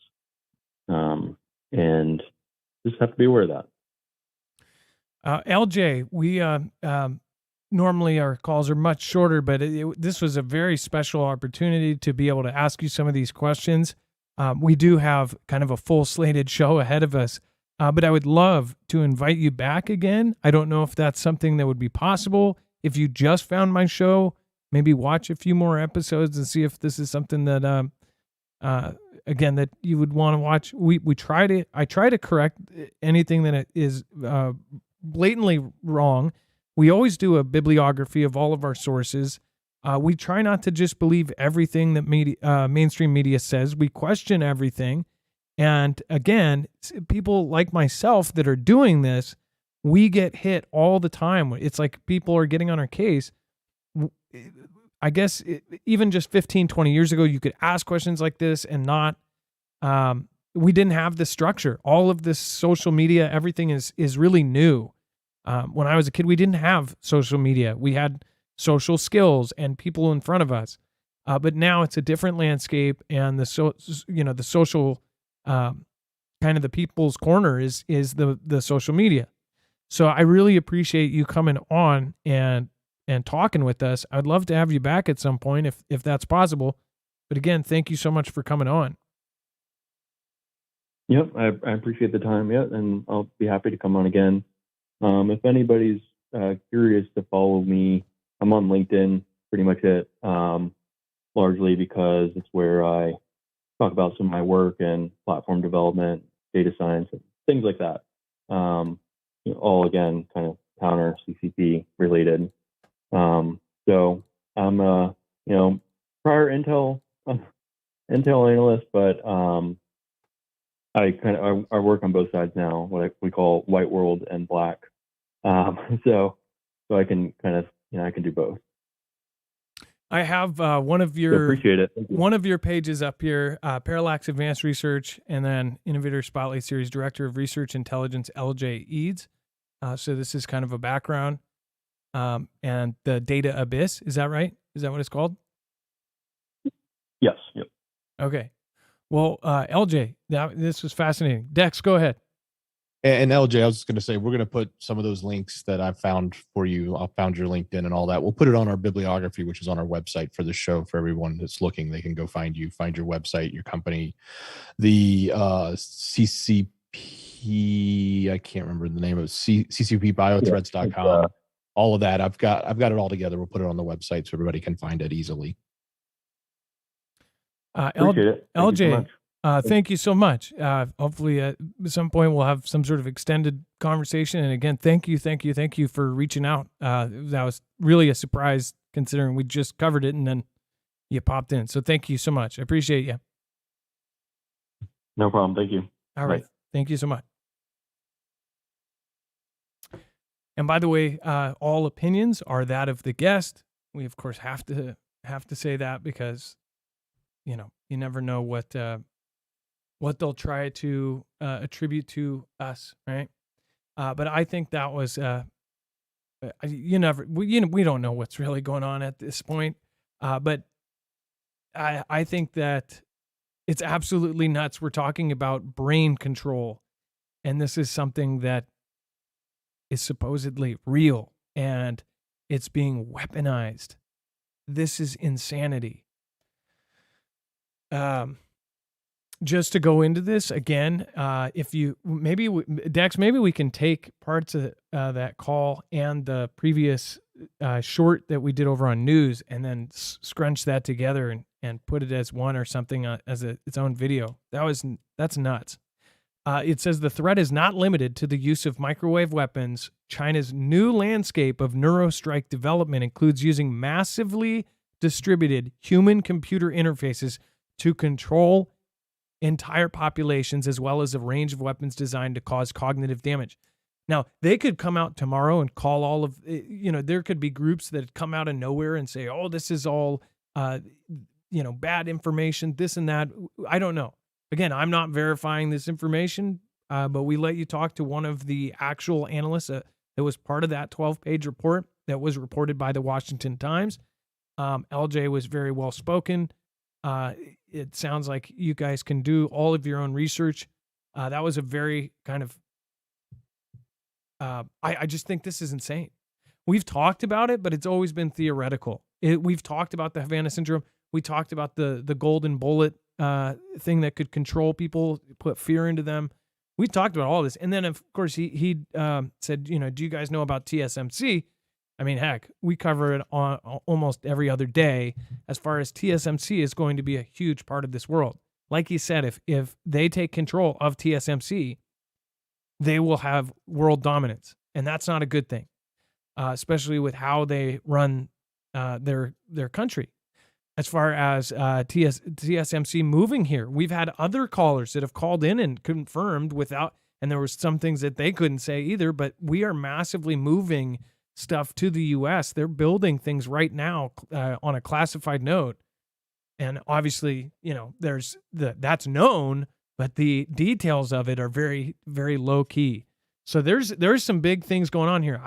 D: and just have to be aware of that.
B: LJ, we normally our calls are much shorter, but this was a very special opportunity to be able to ask you some of these questions. We do have kind of a full slated show ahead of us, but I would love to invite you back again. I don't know if that's something that would be possible. If you just found my show, maybe watch a few more episodes and see if this is something that, again, that you would want to watch. I try to correct anything that is blatantly wrong. We always do a bibliography of all of our sources. We try not to just believe everything that mainstream media says. We question everything. And again, people like myself that are doing this, we get hit all the time. It's like people are getting on our case. I guess even just 15, 20 years ago, you could ask questions like this and not, we didn't have this structure. All of this social media, everything is really new. When I was a kid, we didn't have social media. We had social skills and people in front of us. But now it's a different landscape, and the social kind of the people's corner is the social media. So I really appreciate you coming on and talking with us. I'd love to have you back at some point if that's possible. But again, thank you so much for coming on.
D: Yep, I appreciate the time. Yeah, and I'll be happy to come on again. If anybody's
E: curious to follow me. I'm on LinkedIn, pretty much it, largely because it's where I talk about some of my work and platform development, data science, and things like that. All again, kind of counter CCP related. So I'm a prior Intel analyst, but I work on both sides now, what we call white world and black. So I can kind of I can do both.
B: I have one of
E: appreciate it.
B: One of your pages up here, Parallax Advanced Research, and then Innovator Spotlight Series Director of Research Intelligence, LJ Eads. So this is kind of a background, and the Data Abyss. Is that right? Is that what it's called?
E: Yes. Yep.
B: Okay. Well, LJ, this was fascinating. Dex, go ahead.
C: And LJ, I was just going to say, we're going to put some of those links that I've found for you. I found your LinkedIn and all that. We'll put it on our bibliography, which is on our website for the show. For everyone that's looking, they can go find you, find your website, your company, the CCP. I can't remember the name of it. CCPBiothreads.com. All of that. I've got it all together. We'll put it on the website so everybody can find it easily.
E: Appreciate it.
B: LJ. Thank you so much. Hopefully at some point we'll have some sort of extended conversation. And again, thank you for reaching out. That was really a surprise considering we just covered it and then you popped in. So thank you so much. I appreciate you.
E: No problem. Thank you.
B: All right. Thank you so much. And by the way, all opinions are that of the guest. We of course have to say that because, you never know what they'll try to attribute to us, right? But I think that was, we don't know what's really going on at this point. But I think that it's absolutely nuts. We're talking about brain control, and this is something that is supposedly real, and it's being weaponized. This is insanity. Just to go into this again, if you Dex, maybe we can take parts of that call and the previous short that we did over on news, and then scrunch that together and put it as one or something as its own video. That's nuts. It says the threat is not limited to the use of microwave weapons. China's new landscape of Neurostrike development includes using massively distributed human-computer interfaces to control entire populations, as well as a range of weapons designed to cause cognitive damage. Now, they could come out tomorrow and call all of, there could be groups that come out of nowhere and say, oh, this is all, bad information, this and that. I don't know. Again, I'm not verifying this information, but we let you talk to one of the actual analysts that was part of that 12-page report that was reported by the Washington Times. LJ was very well spoken. It sounds like you guys can do all of your own research. That was a very kind of, I just think this is insane. We've talked about it, but it's always been theoretical. We've talked about the Havana syndrome. We talked about the golden bullet thing that could control people, put fear into them. We talked about all this. And then, of course, he said, do you guys know about TSMC? I mean, heck, we cover it on almost every other day as far as TSMC is going to be a huge part of this world. Like he said, if they take control of TSMC, they will have world dominance. And that's not a good thing, especially with how they run their country. As far as TSMC moving here, we've had other callers that have called in and confirmed and there were some things that they couldn't say either, but we are massively moving stuff to the U.S. They're building things right now on a classified note. And obviously, that's known, but the details of it are very, very low key. So there's some big things going on here.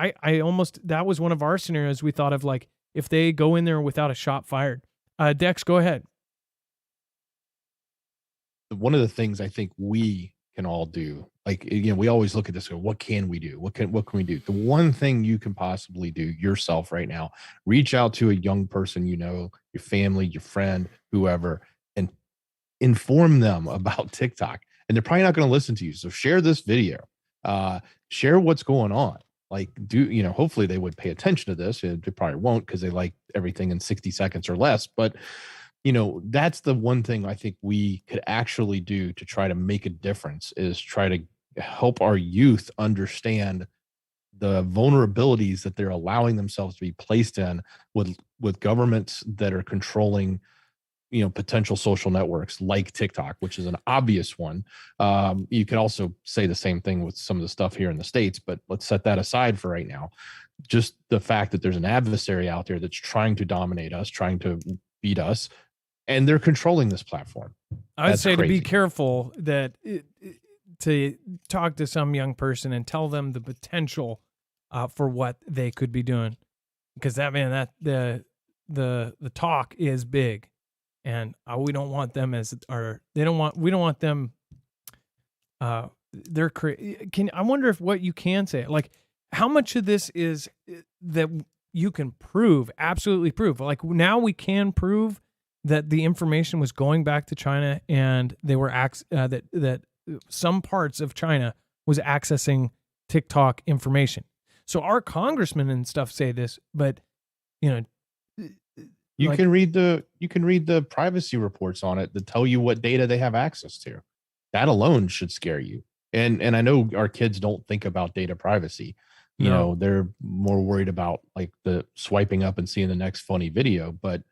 B: That was one of our scenarios we thought of, like if they go in there without a shot fired. Dex, go ahead.
C: One of the things I think we can all do, we always look at this, what can we do? What can we do? The one thing you can possibly do yourself right now, reach out to a young person, your family, your friend, whoever, and inform them about TikTok. And they're probably not going to listen to you. So share this video, share what's going on. Like, hopefully they would pay attention to this. They probably won't because they like everything in 60 seconds or less. But, that's the one thing I think we could actually do to try to make a difference, is try to help our youth understand the vulnerabilities that they're allowing themselves to be placed in with governments that are controlling potential social networks like TikTok, which is an obvious one. You could also say the same thing with some of the stuff here in the States, but let's set that aside for right now. Just the fact that there's an adversary out there that's trying to dominate us, trying to beat us, and they're controlling this platform.
B: I would
C: That's
B: say
C: crazy.
B: to be careful to talk to some young person and tell them the potential for what they could be doing, because the talk is big, and we don't want them we don't want them. I wonder if what you can say, like how much of this is that you can prove, absolutely prove. Like now we can prove that the information was going back to China, and they were that some parts of China was accessing TikTok information. So our congressmen and stuff say this, but
C: you can read the privacy reports on it that tell you what data they have access to. That alone should scare you. And I know our kids don't think about data privacy. They're more worried about like the swiping up and seeing the next funny video. But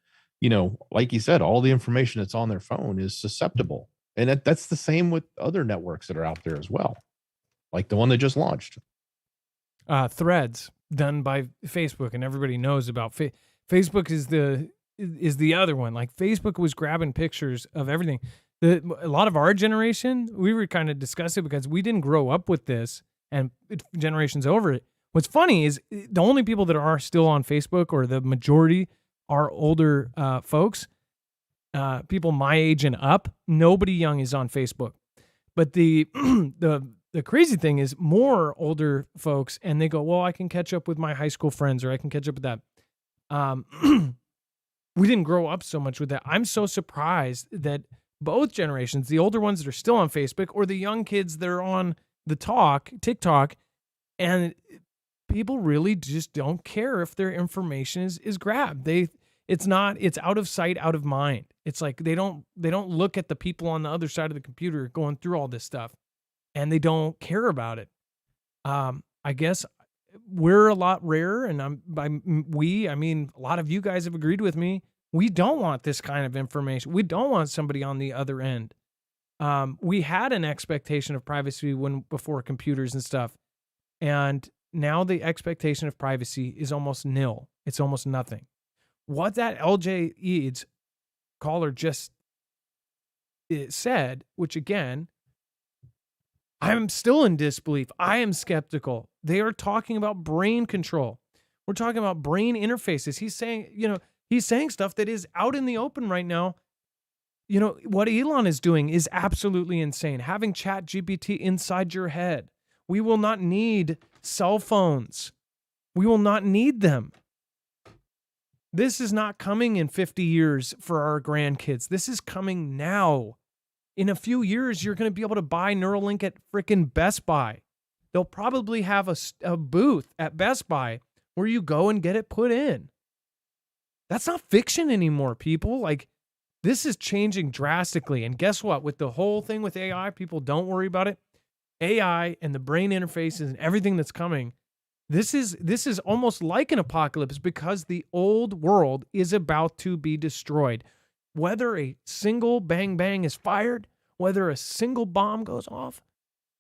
C: like you said, all the information that's on their phone is susceptible. And that's the same with other networks that are out there as well, like the one that just launched.
B: Threads done by Facebook, and everybody knows about Facebook is the other one. Like Facebook was grabbing pictures of everything. A lot of our generation, we were kind of discussing because we didn't grow up with this, and generations over it. What's funny is the only people that are still on Facebook, or the majority, are older folks, people my age and up. Nobody young is on Facebook. But the crazy thing is more older folks, and they go, well, I can catch up with my high school friends, or I can catch up with that. We didn't grow up so much with that. I'm so surprised that both generations, the older ones that are still on Facebook, or the young kids that are on TikTok, and people really just don't care if their information is grabbed. It's out of sight, out of mind. It's like they don't look at the people on the other side of the computer going through all this stuff, and they don't care about it. I guess we're a lot rarer, and I mean a lot of you guys have agreed with me. We don't want this kind of information. We don't want somebody on the other end. We had an expectation of privacy before computers and stuff, and now the expectation of privacy is almost nil. It's almost nothing. What that LJ Eads caller just said, which again, I'm still in disbelief. I am skeptical. They are talking about brain control. We're talking about brain interfaces. He's saying stuff that is out in the open right now. What Elon is doing is absolutely insane. Having ChatGPT inside your head. We will not need cell phones. We will not need them. This is not coming in 50 years for our grandkids. This is coming now. In a few years, you're going to be able to buy Neuralink at frickin' Best Buy. They'll probably have a booth at Best Buy where you go and get it put in. That's not fiction anymore, people. Like, this is changing drastically. And guess what? With the whole thing with AI, people don't worry about it. AI and the brain interfaces and everything that's coming, this is almost like an apocalypse, because the old world is about to be destroyed. Whether a single bang bang is fired, whether a single bomb goes off,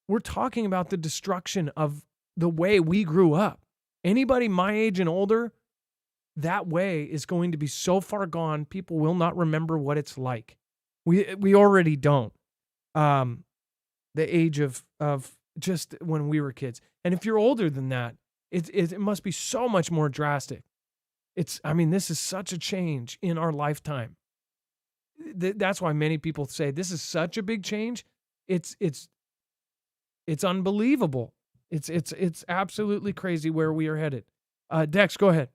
B: we're talking about the destruction of the way we grew up. Anybody my age and older, that way is going to be so far gone, people will not remember what it's like. We already don't. The age of just when we were kids. And if you're older than that, it must be so much more drastic. This is such a change in our lifetime. That's why many people say this is such a big change. It's unbelievable. It's absolutely crazy where we are headed. Dex, go ahead.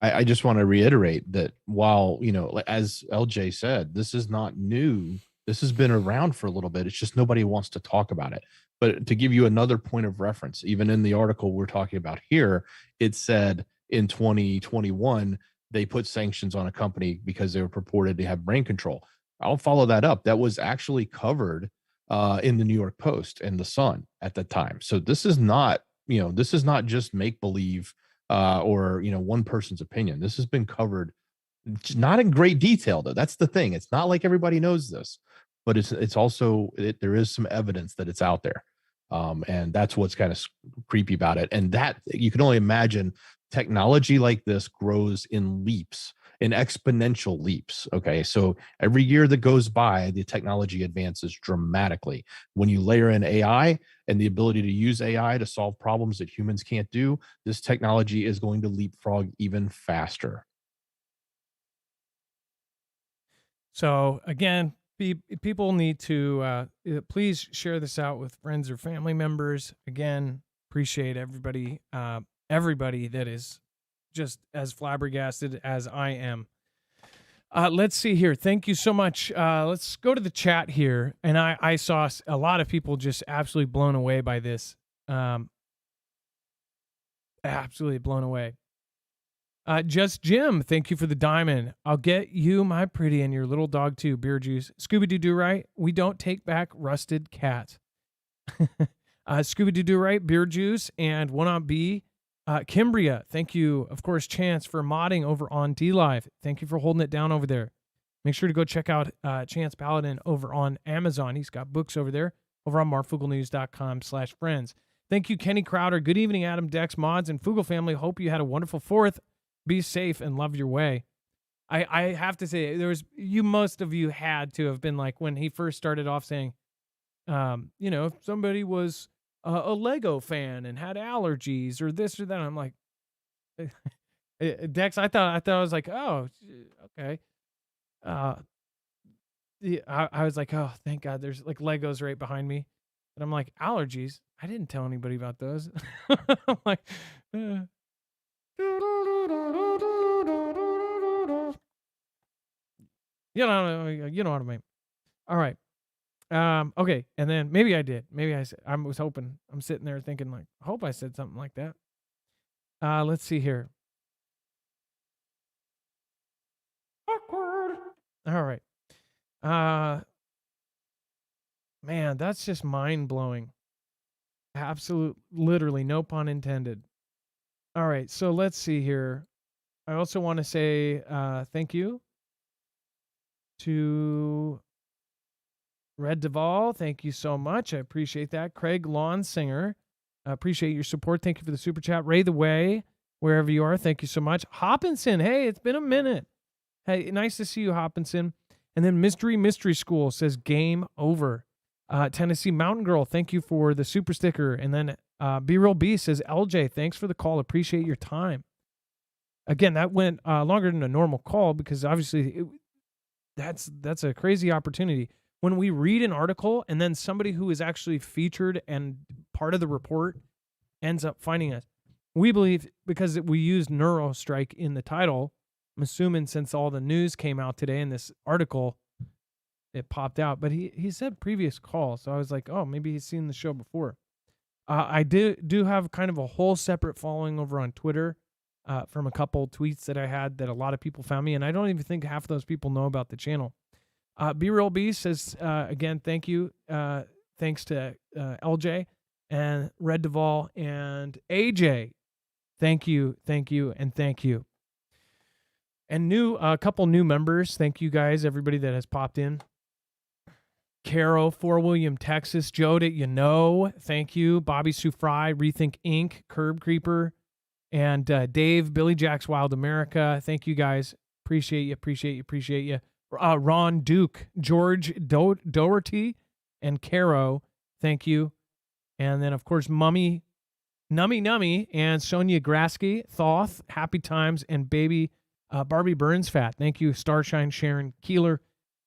C: I just want to reiterate that while, as LJ said, this is not new. This has been around for a little bit. It's just nobody wants to talk about it. But to give you another point of reference, even in the article we're talking about here, it said in 2021, they put sanctions on a company because they were purported to have brain control. I'll follow that up. That was actually covered in the New York Post and the Sun at the time. So this is not, this is not just make believe or one person's opinion. This has been covered, not in great detail though. That's the thing. It's not like everybody knows this, but it's also there is some evidence that it's out there, and that's what's kind of creepy about it. And that you can only imagine technology like this grows in leaps, in exponential leaps. Okay, so every year that goes by, the technology advances dramatically. When you layer in AI and the ability to use AI to solve problems that humans can't do, this technology is going to leapfrog even faster.
B: So again, people need to please share this out with friends or family members. Again, appreciate everybody that is just as flabbergasted as I am. Let's see here. Thank you so much. Let's go to the chat here. And I saw a lot of people just absolutely blown away by this. Absolutely blown away. Just Jim, thank you for the diamond. I'll get you, my pretty, and your little dog too, Beer Juice. Scooby-Doo right? We don't take back rusted cat. Scooby-Doo right? Beer Juice and One on B. Kimbria, thank you, of course, Chance, for modding over on D-Live. Thank you for holding it down over there. Make sure to go check out Chance Paladin over on Amazon. He's got books over there, over on marfooglenews.com/friends. Thank you, Kenny Crowder. Good evening, Adam, Dex, Mods, and Foogle family. Hope you had a wonderful 4th. Be safe and love your way. I have to say, most of you had to have been like, when he first started off saying, if somebody was a Lego fan and had allergies or this or that, I'm like, Dex, I thought I was like, oh, okay. I was like, oh, thank God there's like Legos right behind me. But I'm like, allergies? I didn't tell anybody about those. I'm like, you know what I mean. All right. Okay. And then maybe I did. Maybe I was hoping. I'm sitting there thinking like, I hope I said something like that. Let's see here. Awkward. All right. Man, that's just mind blowing. Absolute, literally, no pun intended. All right. So let's see here. I also want to say thank you to Red Duvall. Thank you so much. I appreciate that. Craig Lawnsinger, I appreciate your support. Thank you for the super chat. Ray the Way, wherever you are, thank you so much. Hopkinson, hey, it's been a minute. Hey, nice to see you, Hopkinson. And then Mystery School says game over. Tennessee Mountain Girl, thank you for the super sticker. And then B-Real B says, LJ, thanks for the call. Appreciate your time. Again, that went longer than a normal call because obviously that's a crazy opportunity. When we read an article and then somebody who is actually featured and part of the report ends up finding us, we believe because we used Neurostrike in the title, I'm assuming since all the news came out today in this article, it popped out. But he said previous call, so I was like, oh, maybe he's seen the show before. I do have kind of a whole separate following over on Twitter from a couple tweets that I had that a lot of people found me, and I don't even think half of those people know about the channel. B-Real B says, again, thank you. Thanks to LJ and Red Duvall and AJ. Thank you, and thank you. And a couple new members. Thank you guys, everybody that has popped in. Caro, Fort William, Texas. Joe that thank you. Bobby Sue Fry, Rethink Inc., Curb Creeper, and Dave, Billy Jack's Wild America. Thank you guys. Appreciate you. Ron Duke, George Doherty, and Caro, thank you. And then, of course, Nummy, and Sonia Grasky, Thoth, Happy Times, and Baby Barbie Burns Fat. Thank you, Starshine, Sharon Keeler,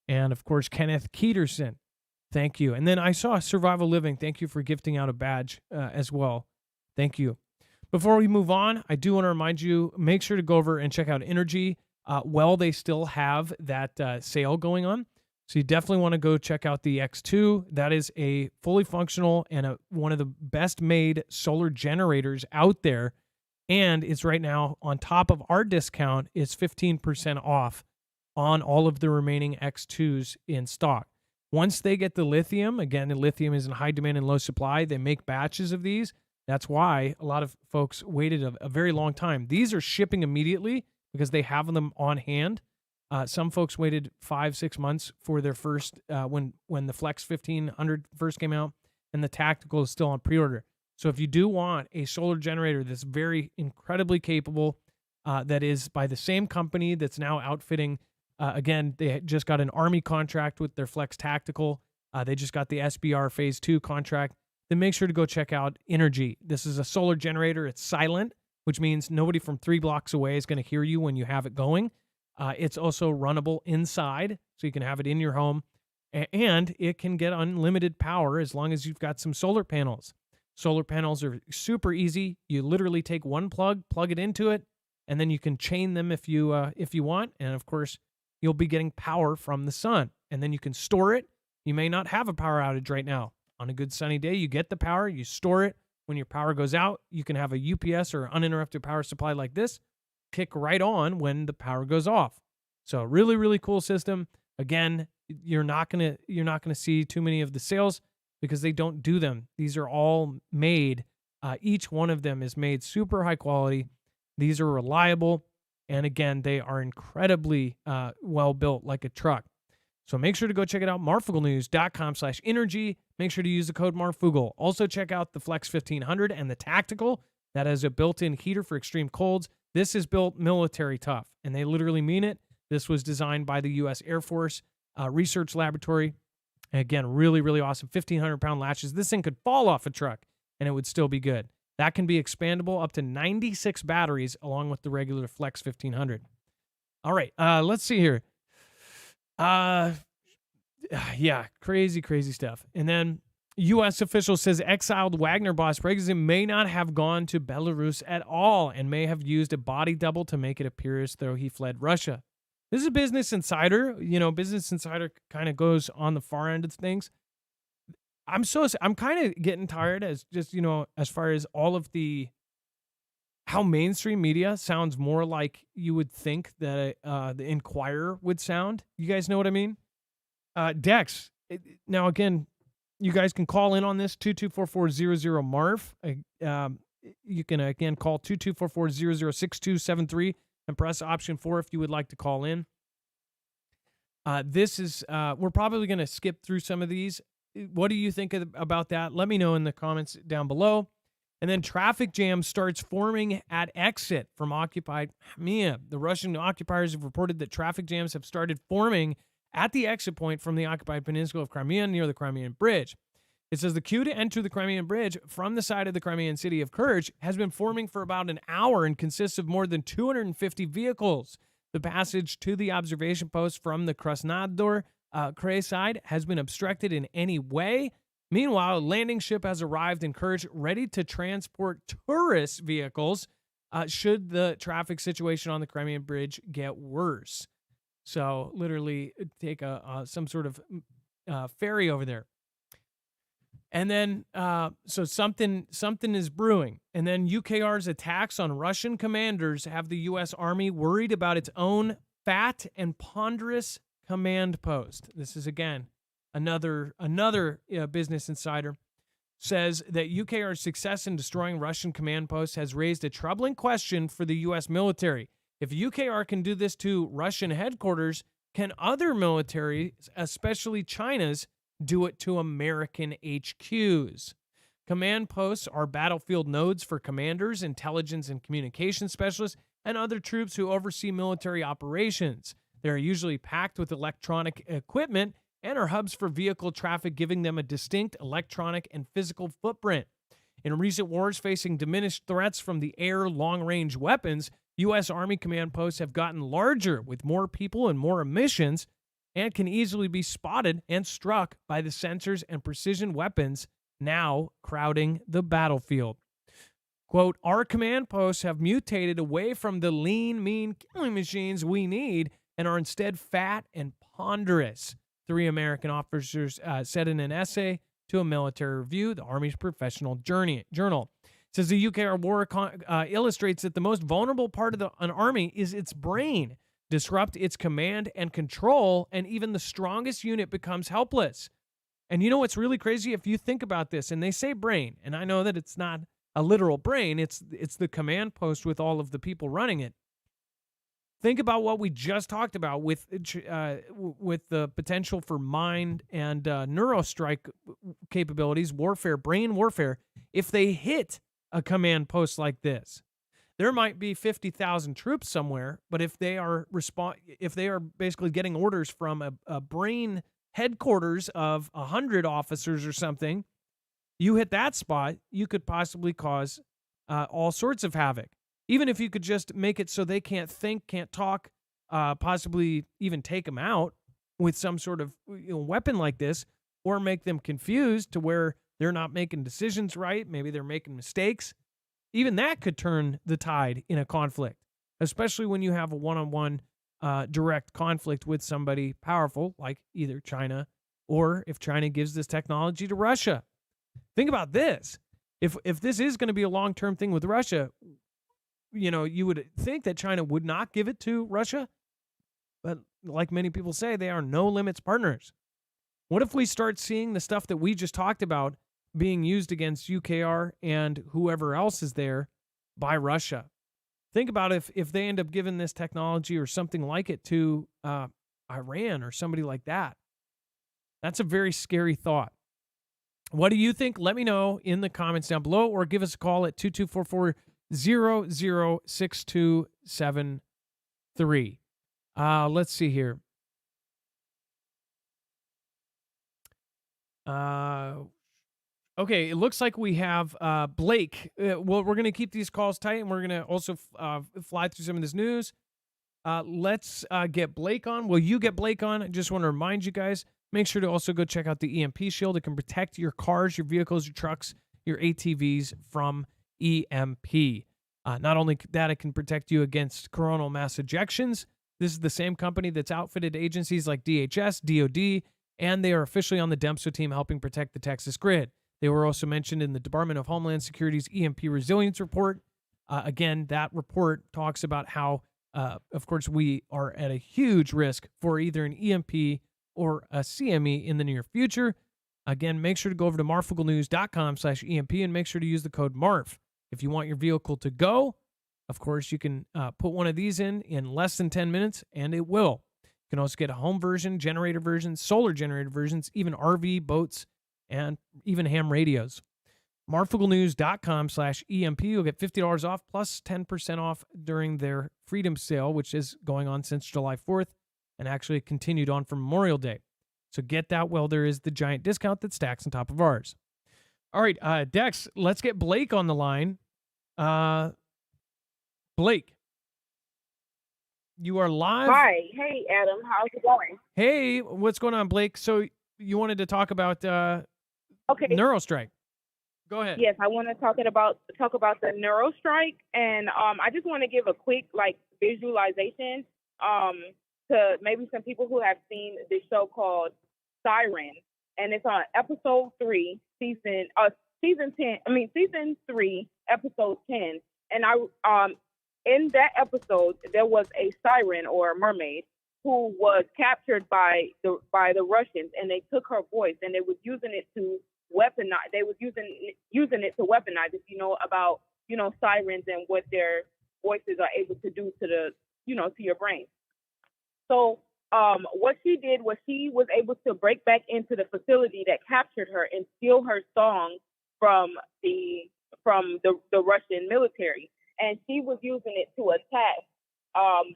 B: and, of course, Kenneth Keterson. Thank you. And then I saw Survival Living. Thank you for gifting out a badge as well. Thank you. Before we move on, I do want to remind you, make sure to go over and check out Energy. They still have that sale going on. So you definitely want to go check out the X2. That is a fully functional and one of the best made solar generators out there. And it's right now on top of our discount, it's 15% off on all of the remaining X2s in stock. Once they get the lithium, again, the lithium is in high demand and low supply. They make batches of these. That's why a lot of folks waited a very long time. These are shipping immediately because they have them on hand. Some folks waited 5-6 months for their first, when the Flex 1500 first came out, and the Tactical is still on pre-order. So if you do want a solar generator that's very incredibly capable, that is by the same company that's now outfitting, again, they just got an Army contract with their Flex Tactical. They just got the SBR Phase 2 contract. Then make sure to go check out Energy. This is a solar generator. It's silent, which means nobody from 3 blocks away is going to hear you when you have it going. It's also runnable inside, so you can have it in your home. And it can get unlimited power as long as you've got some solar panels. Solar panels are super easy. You literally take one plug it into it, and then you can chain them if you want. And of course, you'll be getting power from the sun. And then you can store it. You may not have a power outage right now. On a good sunny day, you get the power, you store it. When your power goes out, you can have a UPS or uninterrupted power supply like this kick right on when the power goes off. So really, really cool system. Again, you're not gonna see too many of the sales because they don't do them. These are all made. Each one of them is made super high quality. These are reliable, and again, they are incredibly well built, like a truck. So make sure to go check it out, marfooglenews.com/energy. Make sure to use the code Marfoogle. Also check out the Flex 1500 and the Tactical. That has a built-in heater for extreme colds. This is built military tough, and they literally mean it. This was designed by the U.S. Air Force Research Laboratory. And again, really, really awesome. 1,500-pound latches. This thing could fall off a truck, and it would still be good. That can be expandable up to 96 batteries along with the regular Flex 1500. All right, let's see here. Yeah, crazy stuff. And then U.S. official says exiled Wagner boss Prigozhin may not have gone to Belarus at all and may have used a body double to make it appear as though he fled Russia. This is a Business Insider. You know, Business Insider kind of goes on the far end of things. I'm kind of getting tired as far as all of how mainstream media sounds more like you would think that the Inquirer would sound. You guys know what I mean? Dex. Now, again, you guys can call in on this, 224-400-MARF. You can, again, call 224-400-6273 and press option 4 if you would like to call in. This is, we're probably going to skip through some of these. What do you think about that? Let me know in the comments down below. And then traffic jam starts forming at exit from occupied Crimea. The Russian occupiers have reported that traffic jams have started forming at the exit point from the occupied peninsula of Crimea near the Crimean Bridge. It says the queue to enter the Crimean Bridge from the side of the Crimean city of Kerch has been forming for about an hour and consists of more than 250 vehicles. The passage to the observation post from the Krasnodar Krai side has been obstructed in any way. Meanwhile, a landing ship has arrived in Kerch ready to transport tourist vehicles should the traffic situation on the Crimean Bridge get worse. So literally take some sort of ferry over there. And then, so something is brewing. And then UKR's attacks on Russian commanders have the U.S. Army worried about its own fat and ponderous command post. This is, again, another Business Insider says that UKR's success in destroying Russian command posts has raised a troubling question for the U.S. military. If UKR can do this to Russian headquarters, can other militaries, especially China's, do it to American HQs? Command posts are battlefield nodes for commanders, intelligence and communication specialists, and other troops who oversee military operations. They are usually packed with electronic equipment and are hubs for vehicle traffic, giving them a distinct electronic and physical footprint. In recent wars facing diminished threats from the air long-range weapons, U.S. Army command posts have gotten larger with more people and more emissions and can easily be spotted and struck by the sensors and precision weapons now crowding the battlefield. Quote, our command posts have mutated away from the lean, mean killing machines we need and are instead fat and ponderous. 3 American officers said in an essay to a military review, the Army's professional journal. It says the UKR war illustrates that the most vulnerable part of an army is its brain. Disrupt its command and control, and even the strongest unit becomes helpless. And you know what's really crazy? If you think about this, and they say brain, and I know that it's not a literal brain, it's the command post with all of the people running it. Think about what we just talked about with the potential for mind and Neurostrike capabilities, warfare, brain warfare. If they hit a command post like this, there might be 50,000 troops somewhere, but if they are basically getting orders from a brain headquarters of 100 officers or something, you hit that spot, you could possibly cause all sorts of havoc. Even if you could just make it so they can't think, can't talk, possibly even take them out with some sort of weapon like this, or make them confused to where they're not making decisions right. Maybe they're making mistakes. Even that could turn the tide in a conflict, especially when you have a one-on-one direct conflict with somebody powerful like either China, or if China gives this technology to Russia. Think about this. If this is going to be a long-term thing with Russia, you would think that China would not give it to Russia. But like many people say, they are no limits partners. What if we start seeing the stuff that we just talked about being used against UKR and whoever else is there by Russia? Think about if they end up giving this technology or something like it to Iran or somebody like that. That's a very scary thought. What do you think? Let me know in the comments down below, or give us a call at 2244-006273. Let's see here. Okay, it looks like we have Blake. Well, we're going to keep these calls tight, and we're going to also fly through some of this news. Let's get Blake on. Will you get Blake on? I just want to remind you guys, make sure to also go check out the EMP Shield. It can protect your cars, your vehicles, your trucks, your ATVs from EMP. Not only that, it can protect you against coronal mass ejections. This is the same company that's outfitted agencies like DHS, DOD, and they are officially on the DEMSO team helping protect the Texas grid. They were also mentioned in the Department of Homeland Security's EMP Resilience Report. Again, that report talks about how, of course, we are at a huge risk for either an EMP or a CME in the near future. Again, make sure to go over to marfooglenews.com/EMP and make sure to use the code MARF. If you want your vehicle to go, of course, you can put one of these in less than 10 minutes, and it will. You can also get a home version, generator versions, solar generator versions, even RV, boats, and even ham radios. marfooglenews.com/EMP. You'll get $50 off plus 10% off during their Freedom Sale, which is going on since July 4th and actually continued on for Memorial Day. So get that while there is the giant discount that stacks on top of ours. All right, Dex, let's get Blake on the line. Blake, you are live.
F: Hi. Hey, Adam. How's it going?
B: Hey, what's going on, Blake? So you wanted to talk about
F: Okay.
B: Neurostrike. Go ahead.
F: Yes, I want to talk about the Neurostrike, and I just want to give a quick visualization to maybe some people who have seen the show called Siren, and it's on episode 3, season 3, episode 10, and in that episode there was a siren or a mermaid who was captured by the Russians, and they took her voice and they was using it to weaponize. They was using it to weaponize. If you know about sirens and what their voices are able to do to the to your brain. So what she did was she was able to break back into the facility that captured her and steal her song from the Russian military, and she was using it to attack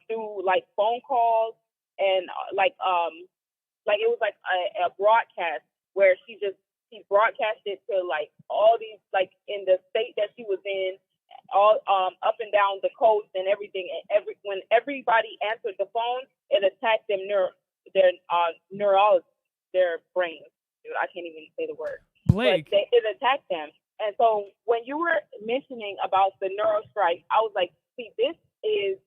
F: through phone calls and it was a broadcast where she broadcasted to all these in the state that she was in, all up and down the coast and everything. And when everybody answered the phone, it attacked their brains. Dude, I can't even say the word.
B: Blake,
F: but it attacked them. And so when you were mentioning about the Neurostrike, I was like, see, this is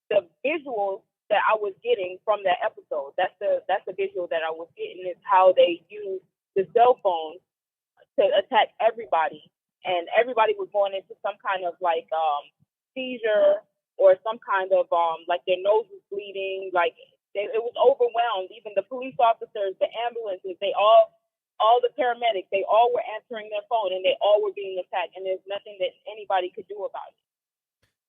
F: the visuals that I was getting from that episode. That's the visual that I was getting, is how they use the cell phone to attack everybody, and everybody was going into some kind of like seizure, or some kind of like their nose was bleeding, like it was overwhelmed. Even the police officers, the ambulances, all the paramedics, they all were answering their phone, and they all were being attacked, and there's nothing that anybody could do about it.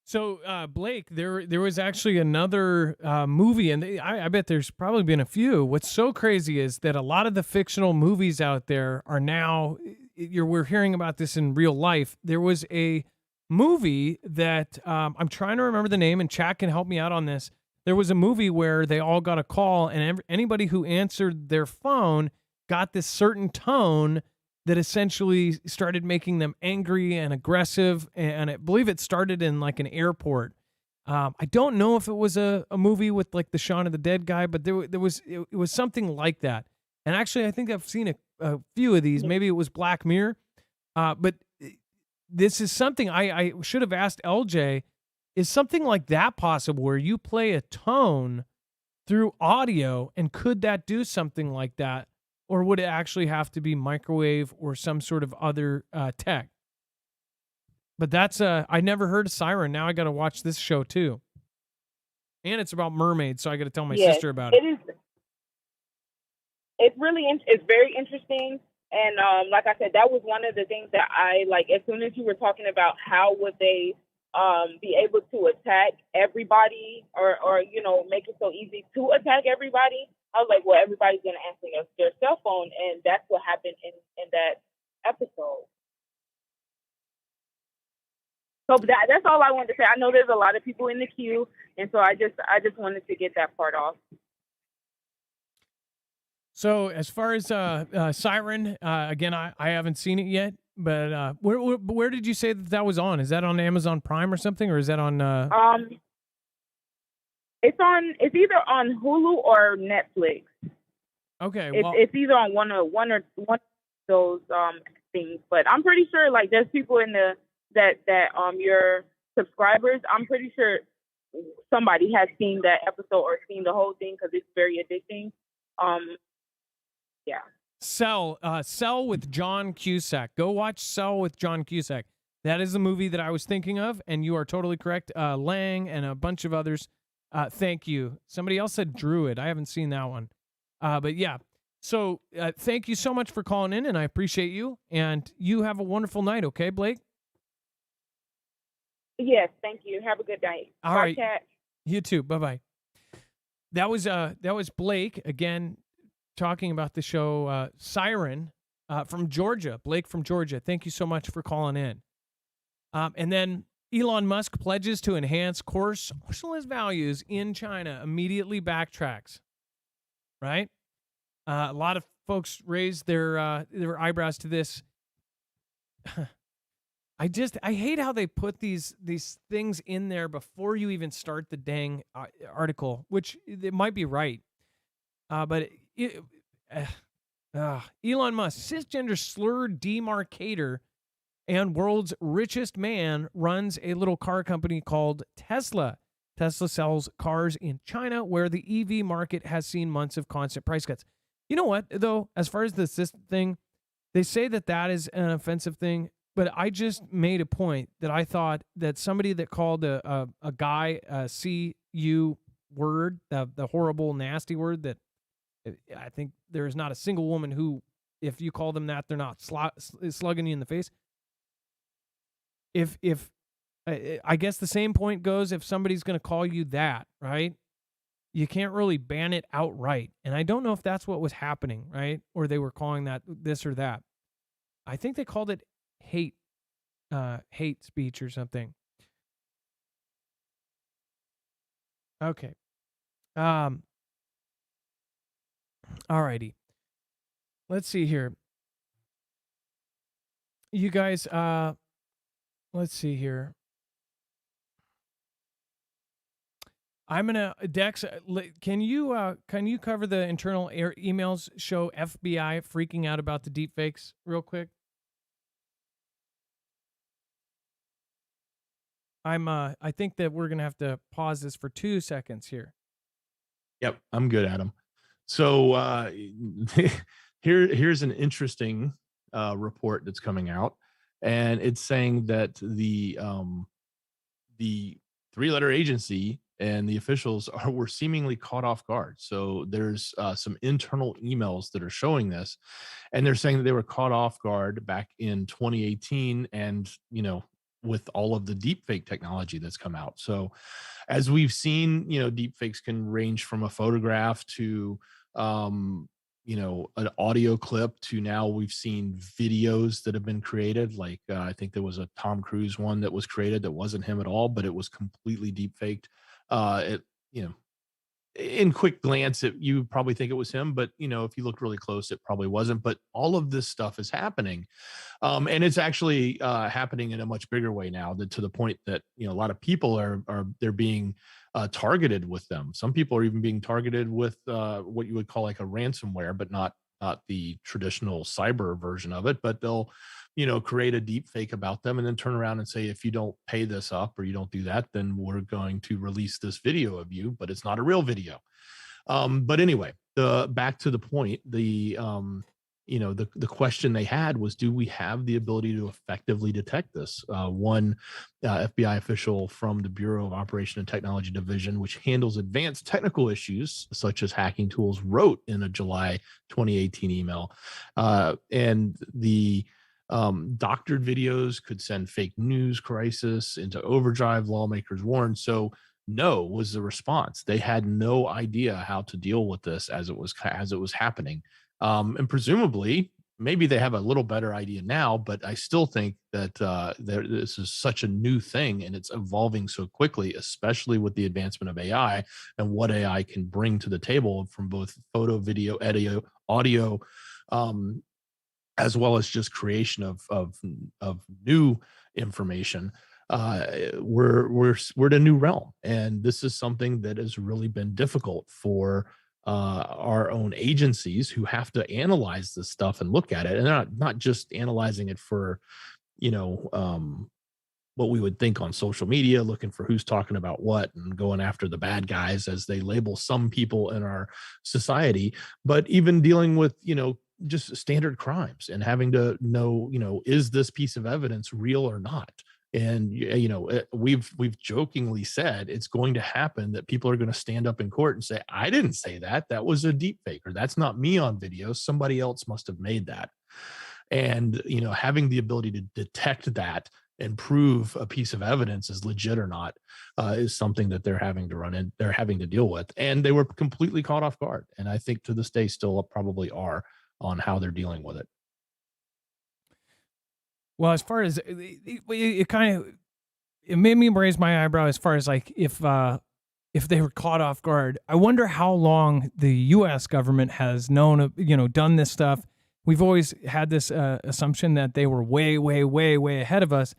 B: So, Blake, there was actually another movie, and I bet there's probably been a few. What's so crazy is that a lot of the fictional movies out there are now, we're hearing about this in real life. There was a movie that I'm trying to remember the name, and chat can help me out on this. There was a movie where they all got a call, and anybody who answered their phone got this certain tone that essentially started making them angry and aggressive. And I believe it started in like an airport. I don't know if it was a movie with like the Shaun of the Dead guy, but it was something like that. And actually, I think I've seen a few of these. Maybe it was Black Mirror. But this is something I should have asked LJ. Is something like that possible, where you play a tone through audio, and could that do something like that? Or would it actually have to be microwave or some sort of other tech? But that's I never heard of Siren. Now I got to watch this show too. And it's about mermaids, so I got to tell my sister about it.
F: It is. It's very interesting. And like I said, that was one of the things that I like. As soon as you were talking about how would they be able to attack everybody, or make it so easy to attack everybody, I was like, well, everybody's going to answer their cell phone, and that's what happened in that episode. So that's all I wanted to say. I know there's a lot of people in the queue, and so I just wanted to get that part off.
B: So as far as Siren, again, I haven't seen it yet, but where did you say that was on? Is that on Amazon Prime or something, or is that on?
F: It's either on Hulu or Netflix.
B: Okay,
F: it's either on one of those things, but I'm pretty sure like there's people in that your subscribers. I'm pretty sure somebody has seen that episode or seen the whole thing, because it's very addicting. Yeah.
B: Cell with John Cusack. Go watch Cell with John Cusack. That is the movie that I was thinking of, and you are totally correct. Lang and a bunch of others. Thank you. Somebody else said Druid. I haven't seen that one. But yeah. So thank you so much for calling in, and I appreciate you. And you have a wonderful night, okay, Blake?
F: Yes, thank you. Have a good night.
B: All
F: Bye,
B: right.
F: Kat.
B: You too. Bye-bye. That was Blake, again, talking about the show Siren from Georgia. Blake from Georgia. Thank you so much for calling in. And then Elon Musk pledges to enhance core socialist values in China, immediately backtracks. Right? A lot of folks raised their eyebrows to this. I hate how they put these things in there before you even start the dang article, which it might be right. But Elon Musk, cisgender slur demarcator and world's richest man, runs a little car company called Tesla. Tesla sells cars in China, where the EV market has seen months of constant price cuts. You know what, though, as far as the cis thing, they say that is an offensive thing, but I just made a point that I thought that somebody that called a guy a CU word, the horrible, nasty word, that I think there is not a single woman who, if you call them that, they're not slugging you in the face. If I guess the same point goes if somebody's going to call you that, right? You can't really ban it outright. And I don't know if that's what was happening, right? Or they were calling that this or that. I think they called it hate speech or something. Okay. Alrighty. Let's see here. You guys, let's see here. I'm gonna Dex. Can you cover the internal emails show FBI freaking out about the deepfakes real quick? I think that we're gonna have to pause this for 2 seconds here.
C: Yep, I'm good, Adam. So here's an interesting report that's coming out, and it's saying that the three-letter agency and the officials were seemingly caught off guard. So there's some internal emails that are showing this, and they're saying that they were caught off guard back in 2018, and with all of the deepfake technology that's come out. So as we've seen, deepfakes can range from a photograph to an audio clip, to now we've seen videos that have been created. Like I think there was a Tom Cruise one that was created that wasn't him at all, but it was completely deep faked. It you know in quick glance, you probably think it was him, but if you look really close, it probably wasn't. But all of this stuff is happening, and it's actually happening in a much bigger way now, that to the point that a lot of people are they're being targeted with them. Some people are even being targeted with what you would call like a ransomware, but not the traditional cyber version of it. But they'll create a deep fake about them and then turn around and say, if you don't pay this up or you don't do that, then we're going to release this video of you, but it's not a real video. But anyway, back to the point, the question they had was, do we have the ability to effectively detect this? One FBI official from the Bureau of Operation and Technology Division, which handles advanced technical issues such as hacking tools, wrote in a July 2018 email, and the doctored videos could send fake news crisis into overdrive, lawmakers warned. So no was the response. They had no idea how to deal with this as it was happening. And presumably, maybe they have a little better idea now, but I still think that this is such a new thing and it's evolving so quickly, especially with the advancement of AI and what AI can bring to the table from both photo, video, audio, as well as just creation of new information. We're in a new realm, and this is something that has really been difficult for our own agencies, who have to analyze this stuff and look at it, and they're not just analyzing it for what we would think on social media, looking for who's talking about what and going after the bad guys, as they label some people in our society, but even dealing with just standard crimes and having to know, is this piece of evidence real or not? And we've jokingly said it's going to happen, that people are going to stand up in court and say, I didn't say that, that was a deep fake, or that's not me on video, somebody else must have made that. And having the ability to detect that and prove a piece of evidence is legit or not is something that they're having to deal with. And they were completely caught off guard, and I think to this day still probably are, on how they're dealing with it.
B: Well, as far as it made me raise my eyebrow as far as like if they were caught off guard. I wonder how long the U.S. government has known, done this stuff. We've always had this assumption that they were way, way, way, way ahead of us.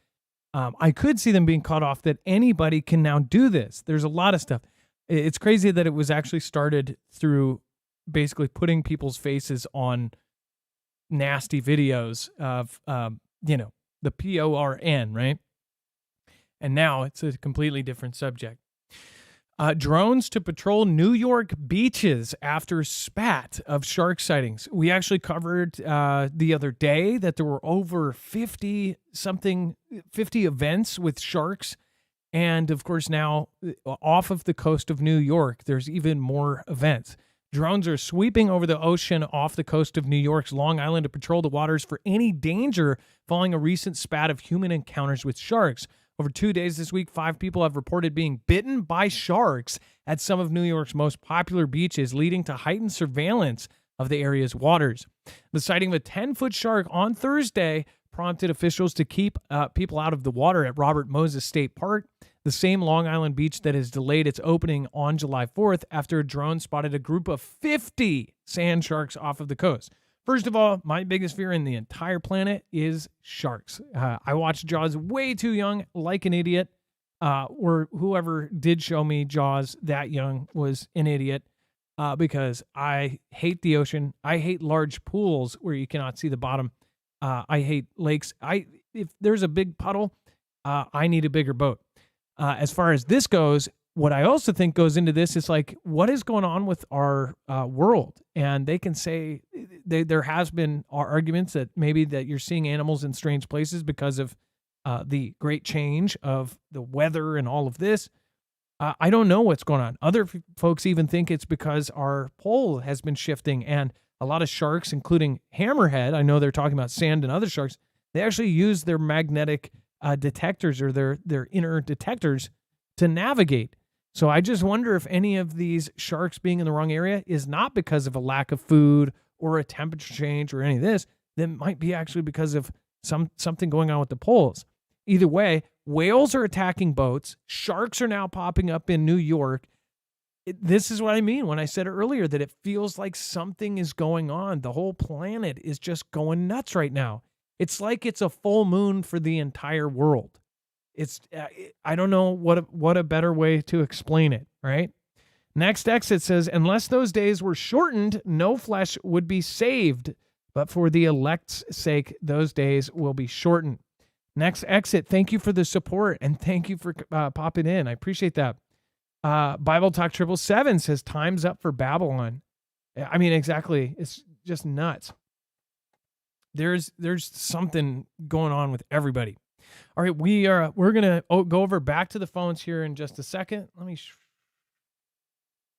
B: I could see them being caught off that anybody can now do this. There's a lot of stuff. It's crazy that it was actually started through basically putting people's faces on nasty videos of, the PORN, right? And now it's a completely different subject. Drones to patrol New York beaches after spat of shark sightings. We actually covered the other day that there were over 50 events with sharks. And of course, now off of the coast of New York, there's even more events. Drones are sweeping over the ocean off the coast of New York's Long Island to patrol the waters for any danger following a recent spat of human encounters with sharks. Over 2 days this week, 5 people have reported being bitten by sharks at some of New York's most popular beaches, leading to heightened surveillance of the area's waters. The sighting of a 10-foot shark on Thursday prompted officials to keep people out of the water at Robert Moses State Park, the same Long Island beach that has delayed its opening on July 4th after a drone spotted a group of 50 sand sharks off of the coast. First of all, my biggest fear in the entire planet is sharks. I watched Jaws way too young, like an idiot. Or whoever did show me Jaws that young was an idiot, because I hate the ocean. I hate large pools where you cannot see the bottom. I hate lakes. If there's a big puddle, I need a bigger boat. As far as this goes, what I also think goes into this is like, what is going on with our world? And they can say there has been arguments that maybe that you're seeing animals in strange places because of the great change of the weather and all of this. I don't know what's going on. Other folks even think it's because our pole has been shifting, and a lot of sharks, including hammerhead, I know they're talking about sand and other sharks, they actually use their magnetic detectors or their inner detectors to navigate. So I just wonder if any of these sharks being in the wrong area is not because of a lack of food or a temperature change or any of this. That might be actually because of something going on with the poles. Either way, whales are attacking boats. Sharks are now popping up in New York. This is what I mean when I said earlier that it feels like something is going on. The whole planet is just going nuts right now. It's like it's a full moon for the entire world. It's I don't know what a better way to explain it, right? Next exit says, unless those days were shortened, no flesh would be saved. But for the elect's sake, those days will be shortened. Next exit, thank you for the support and thank you for popping in. I appreciate that. Bible Talk 777 says, time's up for Babylon. I mean, exactly. It's just nuts. There's something going on with everybody. All right, we're gonna go over back to the phones here in just a second. Let me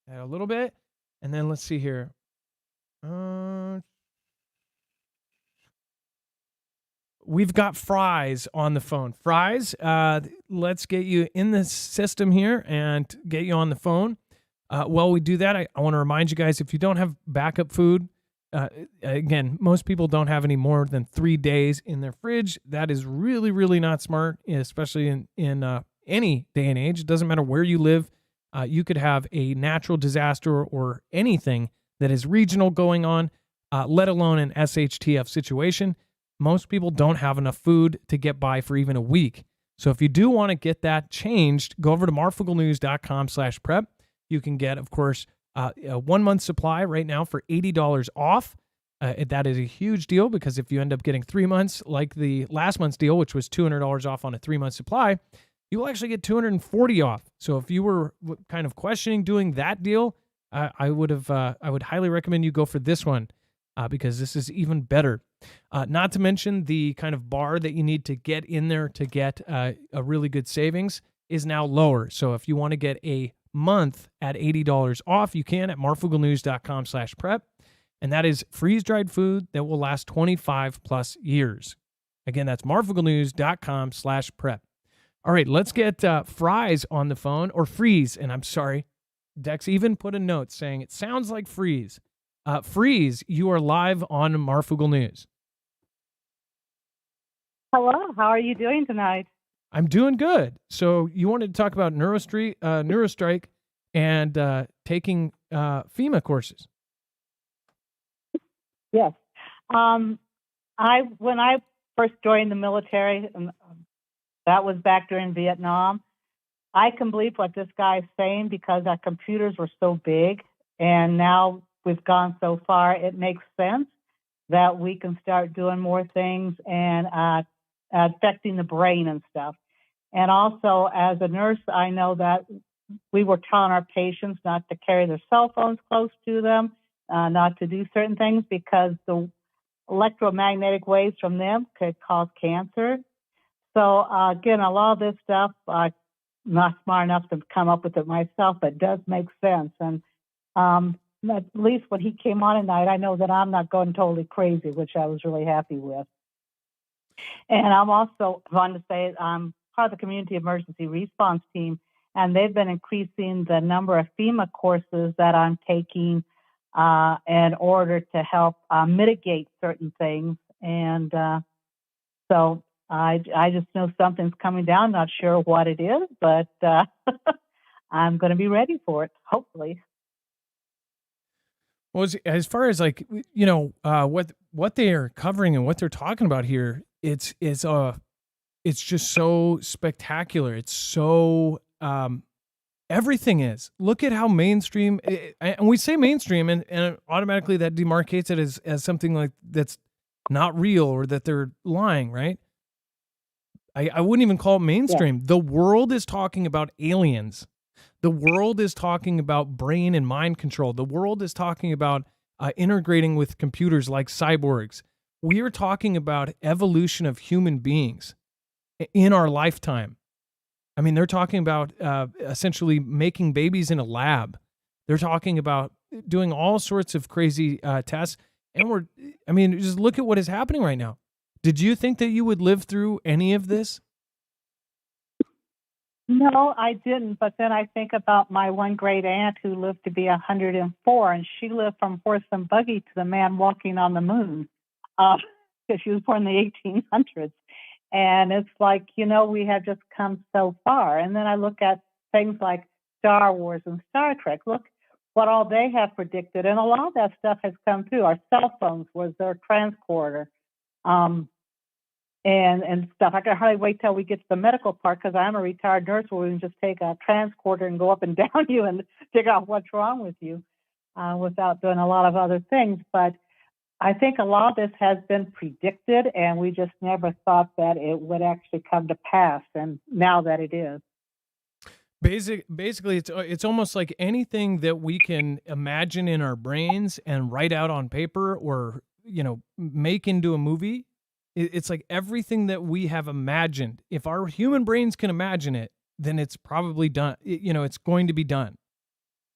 B: add a little bit, and then let's see here. We've got Fries on the phone. Fries, let's get you in the system here and get you on the phone. While we do that, I want to remind you guys, if you don't have backup food, again, most people don't have any more than 3 days in their fridge. That is really, really not smart, especially in any day and age. It doesn't matter where you live. You could have a natural disaster or anything that is regional going on, let alone an SHTF situation. Most people don't have enough food to get by for even a week. So if you do want to get that changed, go over to marfooglenews.com/prep. You can get, of course, a 1 month supply right now for $80 off. That is a huge deal because if you end up getting 3 months, like the last month's deal, which was $200 off on a 3 month supply, you will actually get $240 off. So if you were kind of questioning doing that deal, I would highly recommend you go for this one because this is even better. Not to mention the kind of bar that you need to get in there to get a really good savings is now lower. So if you want to get a month at $80 off, you can at marfooglenews.com/prep. And that is freeze-dried food that will last 25 plus years. Again, that's marfooglenews.com/prep. All right, let's get Fries on the phone, or Freeze. And I'm sorry, Dex even put a note saying it sounds like Freeze. Freeze, you are live on Marfoogle News.
G: Hello, how are you doing tonight?
B: I'm doing good. So you wanted to talk about Neurostrike and taking FEMA courses.
G: Yes. When I first joined the military, that was back during Vietnam, I can believe what this guy's saying because our computers were so big, and now we've gone so far, it makes sense that we can start doing more things and affecting the brain and stuff. And also, as a nurse, I know that we were telling our patients not to carry their cell phones close to them, not to do certain things because the electromagnetic waves from them could cause cancer. So, again, a lot of this stuff, I'm not smart enough to come up with it myself, but it does make sense. And at least when he came on tonight, I know that I'm not going totally crazy, which I was really happy with. And I'm also want to say I'm part of the Community Emergency Response Team, and they've been increasing the number of FEMA courses that I'm taking in order to help mitigate certain things. And so I just know something's coming down. Not sure what it is, but I'm going to be ready for it, hopefully.
B: Well, as far as like, you know, what they are covering and what they're talking about here, it's just so spectacular. It's so everything is. Look at how mainstream, and we say mainstream, and automatically that demarcates it as something like that's not real or that they're lying, right? I wouldn't even call it mainstream. Yeah. The world is talking about aliens. The world is talking about brain and mind control. The world is talking about integrating with computers like cyborgs. We are talking about evolution of human beings in our lifetime. I mean, they're talking about essentially making babies in a lab. They're talking about doing all sorts of crazy tests. And just look at what is happening right now. Did you think that you would live through any of this?
G: No, I didn't. But then I think about my one great aunt who lived to be 104, and she lived from horse and buggy to the man walking on the moon, because she was born in the 1800s. And it's like, we have just come so far. And then I look at things like Star Wars and Star Trek. Look what all they have predicted. And a lot of that stuff has come through. Our cell phones was their transporter. And stuff. I can hardly wait till we get to the medical part, because I'm a retired nurse where we can just take a transporter and go up and down you and figure out what's wrong with you without doing a lot of other things. But I think a lot of this has been predicted, and we just never thought that it would actually come to pass. And now that it is.
B: Basically, it's almost like anything that we can imagine in our brains and write out on paper or, make into a movie. It's like everything that we have imagined. If our human brains can imagine it, then it's probably done. It's going to be done.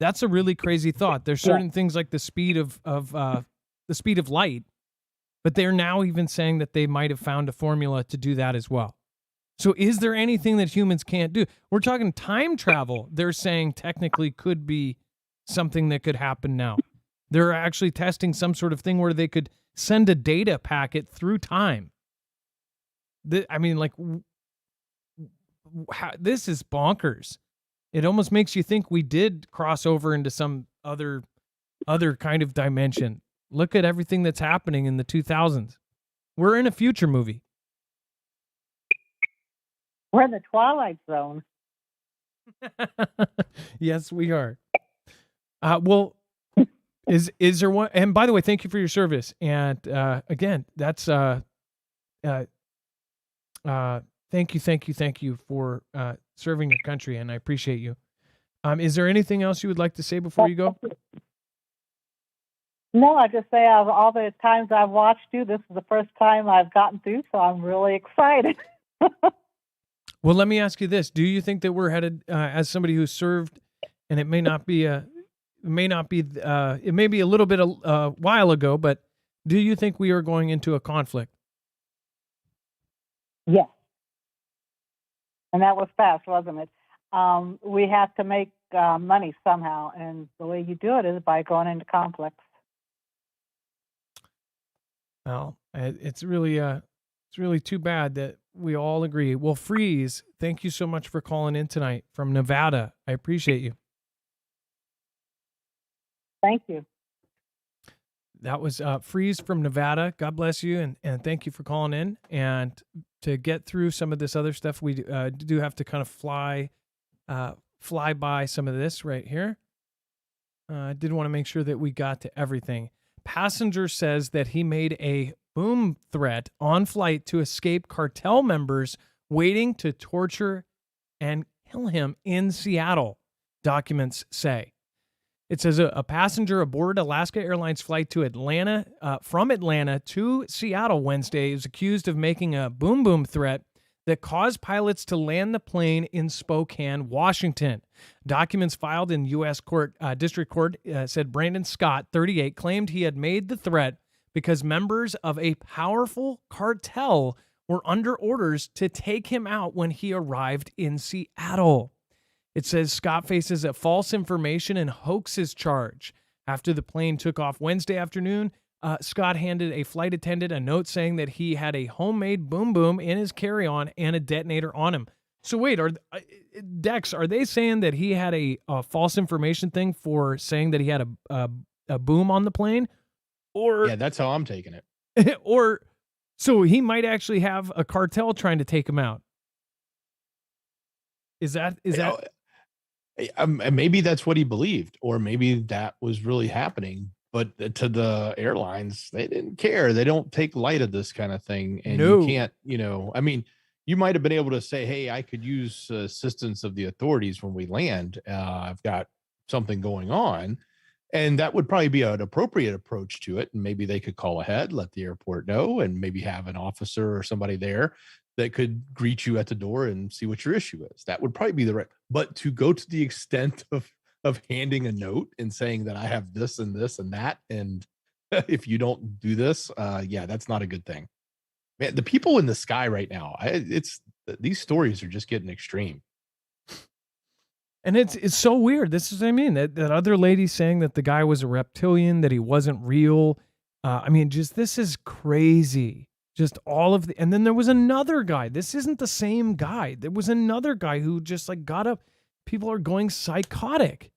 B: That's a really crazy thought. There's certain things like the speed of light, but they're now even saying that they might have found a formula to do that as well. So is there anything that humans can't do? We're talking time travel. They're saying technically could be something that could happen now. They're actually testing some sort of thing where they could send a data packet through time. This is bonkers. It almost makes you think we did cross over into some other kind of dimension. Look at everything that's happening in the 2000s. We're in a future movie.
G: We're in the Twilight Zone.
B: Yes, we are. Is there one? And by the way, thank you for your service. And again, that's thank you for serving your country, and I appreciate you. Is there anything else you would like to say before you go?
G: No, I just say of all the times I've watched you, this is the first time I've gotten through, so I'm really excited.
B: Well, let me ask you this: do you think that we're headed, as somebody who served, and it may be a little bit a while ago, but do you think we are going into a conflict?
G: Yes. And that was fast, wasn't it? We have to make money somehow, and the way you do it is by going into conflicts.
B: Well, it's really too bad that we all agree. Well, Freeze, thank you so much for calling in tonight from Nevada. I appreciate you.
G: Thank you.
B: That was Freeze from Nevada. God bless you, and thank you for calling in. And to get through some of this other stuff, we do have to kind of fly by some of this right here. I did want to make sure that we got to everything. Passenger says that he made a boom threat on flight to escape cartel members waiting to torture and kill him in Seattle, documents say. It says a passenger aboard Alaska Airlines flight to Atlanta, from Atlanta to Seattle Wednesday is accused of making a boom threat that caused pilots to land the plane in Spokane, Washington. Documents filed in U.S. District Court said Brandon Scott, 38, claimed he had made the threat because members of a powerful cartel were under orders to take him out when he arrived in Seattle. It says Scott faces a false information and hoaxes charge. After the plane took off Wednesday afternoon, Scott handed a flight attendant a note saying that he had a homemade boom in his carry-on and a detonator on him. So wait, Dex, are they saying that he had a false information thing for saying that he had a boom on the plane? Or
C: yeah, that's how I'm taking it.
B: Or so he might actually have a cartel trying to take him out. Is that?
C: Maybe that's what he believed, or maybe that was really happening. But to the airlines, they didn't care. They don't take light of this kind of thing. And
B: No.
C: You can't, I mean, you might have been able to say, hey, I could use assistance of the authorities when we land. I've got something going on. And that would probably be an appropriate approach to it. And maybe they could call ahead, let the airport know, and maybe have an officer or somebody there that could greet you at the door and see what your issue is. That would probably be the right. But to go to the extent of handing a note and saying that I have this and this and that, and if you don't do this, yeah, that's not a good thing. Man, the people in the sky right now, these stories are just getting extreme.
B: And it's so weird. This is what I mean. That other lady saying that the guy was a reptilian, that he wasn't real. I mean, just this is crazy. Just all of the, and then there was another guy. This isn't the same guy. There was another guy who just like got up. People are going psychotic,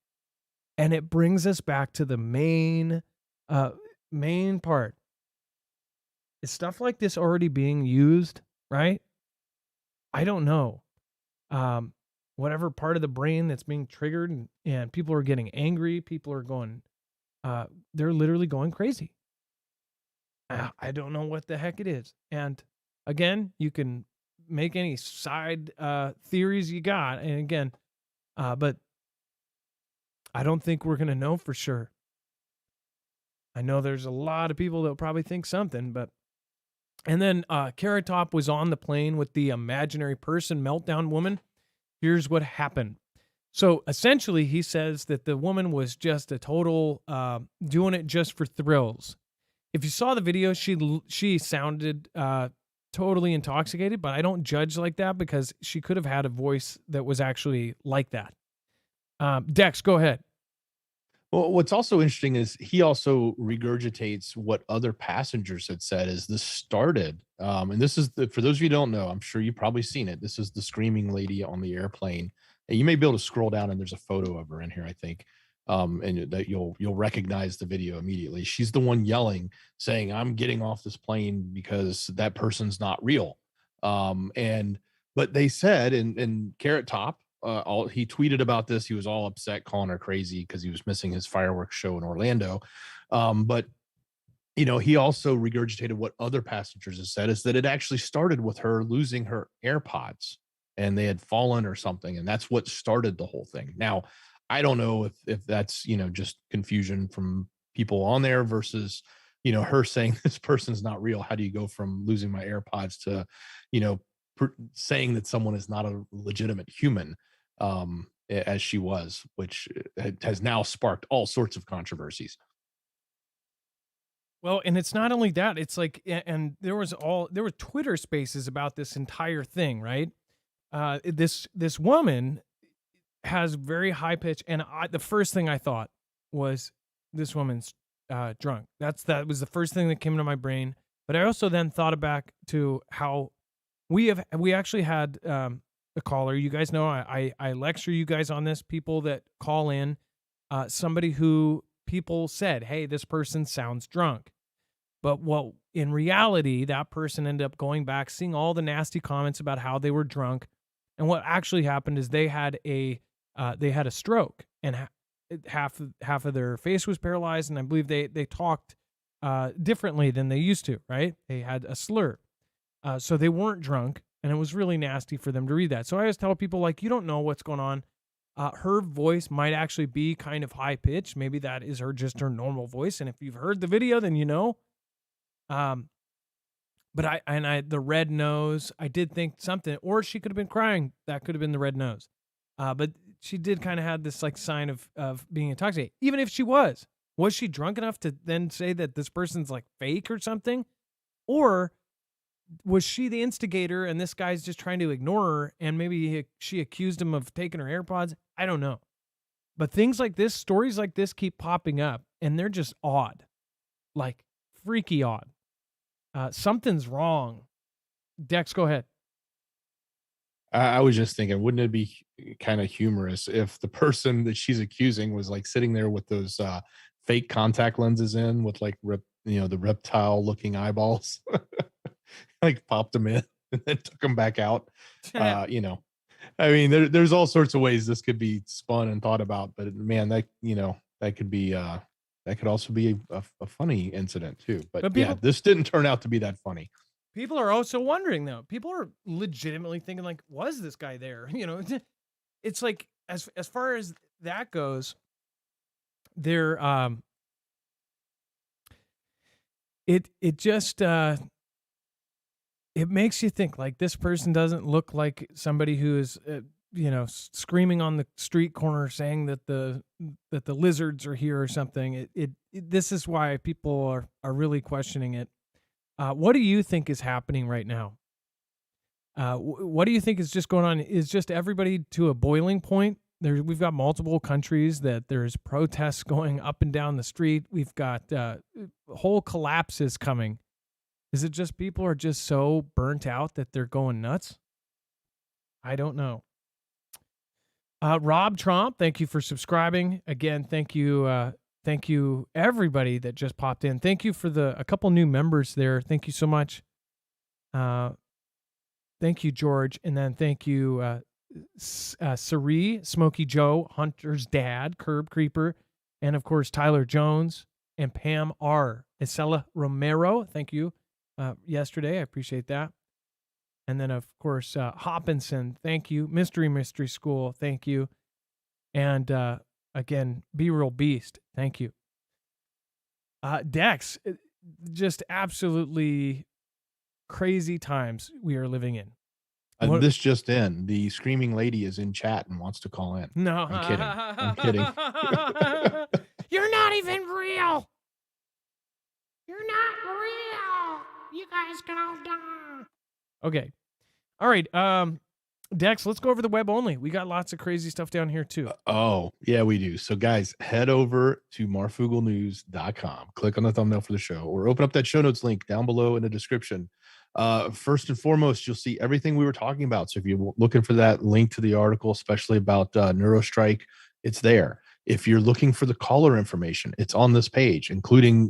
B: and it brings us back to the main part. Is stuff like this already being used? Right? I don't know. Whatever part of the brain that's being triggered, and people are getting angry. People are going, they're literally going crazy. I don't know what the heck it is. And again, you can make any side theories you got. And again, but I don't think we're going to know for sure. I know there's a lot of people that will probably think something, but. And then Carrot Top was on the plane with the imaginary person meltdown woman. Here's what happened. So essentially, he says that the woman was just a total doing it just for thrills. If you saw the video, she sounded totally intoxicated, but I don't judge like that because she could have had a voice that was actually like that. Dex, go ahead.
C: Well, what's also interesting is he also regurgitates what other passengers had said as this started. And this is for those of you who don't know, I'm sure you've probably seen it. This is the screaming lady on the airplane. And you may be able to scroll down and there's a photo of her in here, I think. And that you'll recognize the video immediately. She's the one yelling, saying, I'm getting off this plane because that person's not real. But they said, and Carrot Top, he tweeted about this. He was all upset, calling her crazy because he was missing his fireworks show in Orlando. But he also regurgitated what other passengers have said, is that it actually started with her losing her AirPods and they had fallen or something. And that's what started the whole thing. Now, I don't know if that's, just confusion from people on there versus, her saying this person's not real. How do you go from losing my AirPods to, saying that someone is not a legitimate human, as she was, which has now sparked all sorts of controversies.
B: Well, and it's not only that, it's like, and there were Twitter spaces about this entire thing, right? This woman has very high pitch, and the first thing I thought was this woman's drunk. That was the first thing that came to my brain. But I also then thought back to how we actually had a caller. You guys know I lecture you guys on this. People that call in, somebody who people said, hey, this person sounds drunk. But in reality, that person ended up going back, seeing all the nasty comments about how they were drunk. And what actually happened is they had a stroke, and half of their face was paralyzed. And I believe they talked differently than they used to, right? They had a slur. So they weren't drunk, and it was really nasty for them to read that. So I always tell people, like, you don't know what's going on. Her voice might actually be kind of high pitched. Maybe that is just her normal voice. And if you've heard the video, then you know. But the red nose, I did think something, or she could have been crying. That could have been the red nose. But she did kind of have this like sign of being intoxicated. Even if she was she drunk enough to then say that this person's like fake or something? Or was she the instigator and this guy's just trying to ignore her, and maybe she accused him of taking her AirPods? I don't know. But things like this, stories like this keep popping up, and they're just odd. Like freaky odd. Something's wrong. Dex, go ahead.
C: I was just thinking, wouldn't it be kind of humorous if the person that she's accusing was like sitting there with those fake contact lenses in with like the reptile looking eyeballs, like popped them in and then took them back out. I mean, there's all sorts of ways this could be spun and thought about, but man, that could be that could also be a funny incident too. But yeah, this didn't turn out to be that funny.
B: People are also wondering though. People are legitimately thinking like, was this guy there? It's like as far as that goes, there it just it makes you think like this person doesn't look like somebody who is screaming on the street corner saying that the lizards are here or something. This is why people are really questioning it. What do you think is happening right now? What do you think is just going on? Is just everybody to a boiling point? We've got multiple countries that there's protests going up and down the street. We've got whole collapses coming. Is it just people are just so burnt out that they're going nuts? I don't know. Rob Trump, thank you for subscribing. Again, thank you everybody that just popped in. Thank you for a couple new members there. Thank you so much. Thank you, George. And then thank you, Sari, Smokey Joe, Hunter's dad, Curb Creeper, and of course, Tyler Jones and Pam R. Isela Romero, thank you yesterday. I appreciate that. And then, of course, Hopkinson, thank you. Mystery School, thank you. And again, Be Real Beast, thank you. Dex, just absolutely crazy times we are living in.
C: This just in, the screaming lady is in chat and wants to call in.
B: No.
C: I'm kidding.
B: You're not even real. You're not real. You guys can all die. Okay. All right. Dex, let's go over the web only. We got lots of crazy stuff down here too.
C: Oh, yeah, we do. So guys, head over to marfooglenews.com, click on the thumbnail for the show, or open up that show notes link down below in the description. First and foremost, you'll see everything we were talking about. So if you're looking for that link to the article, especially about Neurostrike, it's there. If you're looking for the caller information, it's on this page, including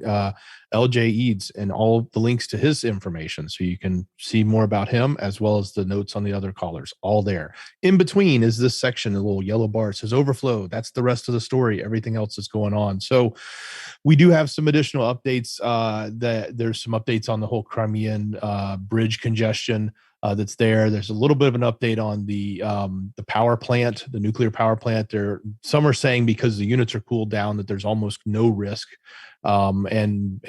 C: LJ Eads and all the links to his information. So you can see more about him as well as the notes on the other callers, all there. In between is this section, a little yellow bar. It says overflow. That's the rest of the story. Everything else is going on. So we do have some additional updates. There's some updates on the whole Crimean bridge congestion. That's there. There's a little bit of an update on the power plant, the nuclear power plant. Some are saying because the units are cooled down that there's almost no risk, and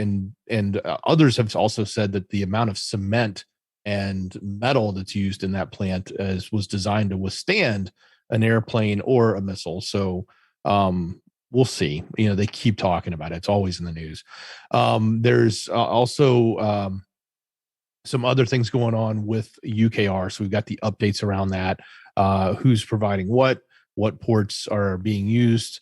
C: others have also said that the amount of cement and metal that's used in that plant was designed to withstand an airplane or a missile. So we'll see. They keep talking about it. It's always in the news. There's also some other things going on with UKR. So we've got the updates around that, who's providing what ports are being used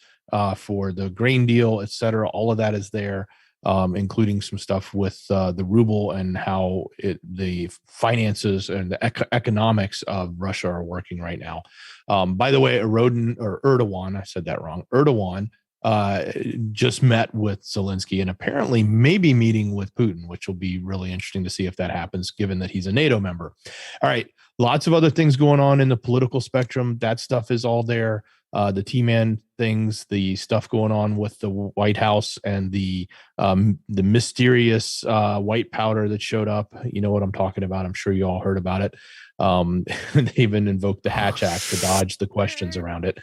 C: for the grain deal, et cetera. All of that is there, including some stuff with the ruble and how the finances and the economics of Russia are working right now. By the way, Erdogan, I said that wrong. Erdogan just met with Zelensky and apparently maybe meeting with Putin, which will be really interesting to see if that happens, given that he's a NATO member. All right. Lots of other things going on in the political spectrum. That stuff is all there. The T-Man things, the stuff going on with the White House and the mysterious white powder that showed up. You know what I'm talking about. I'm sure you all heard about it. They even invoked the Hatch Act to dodge the questions around it.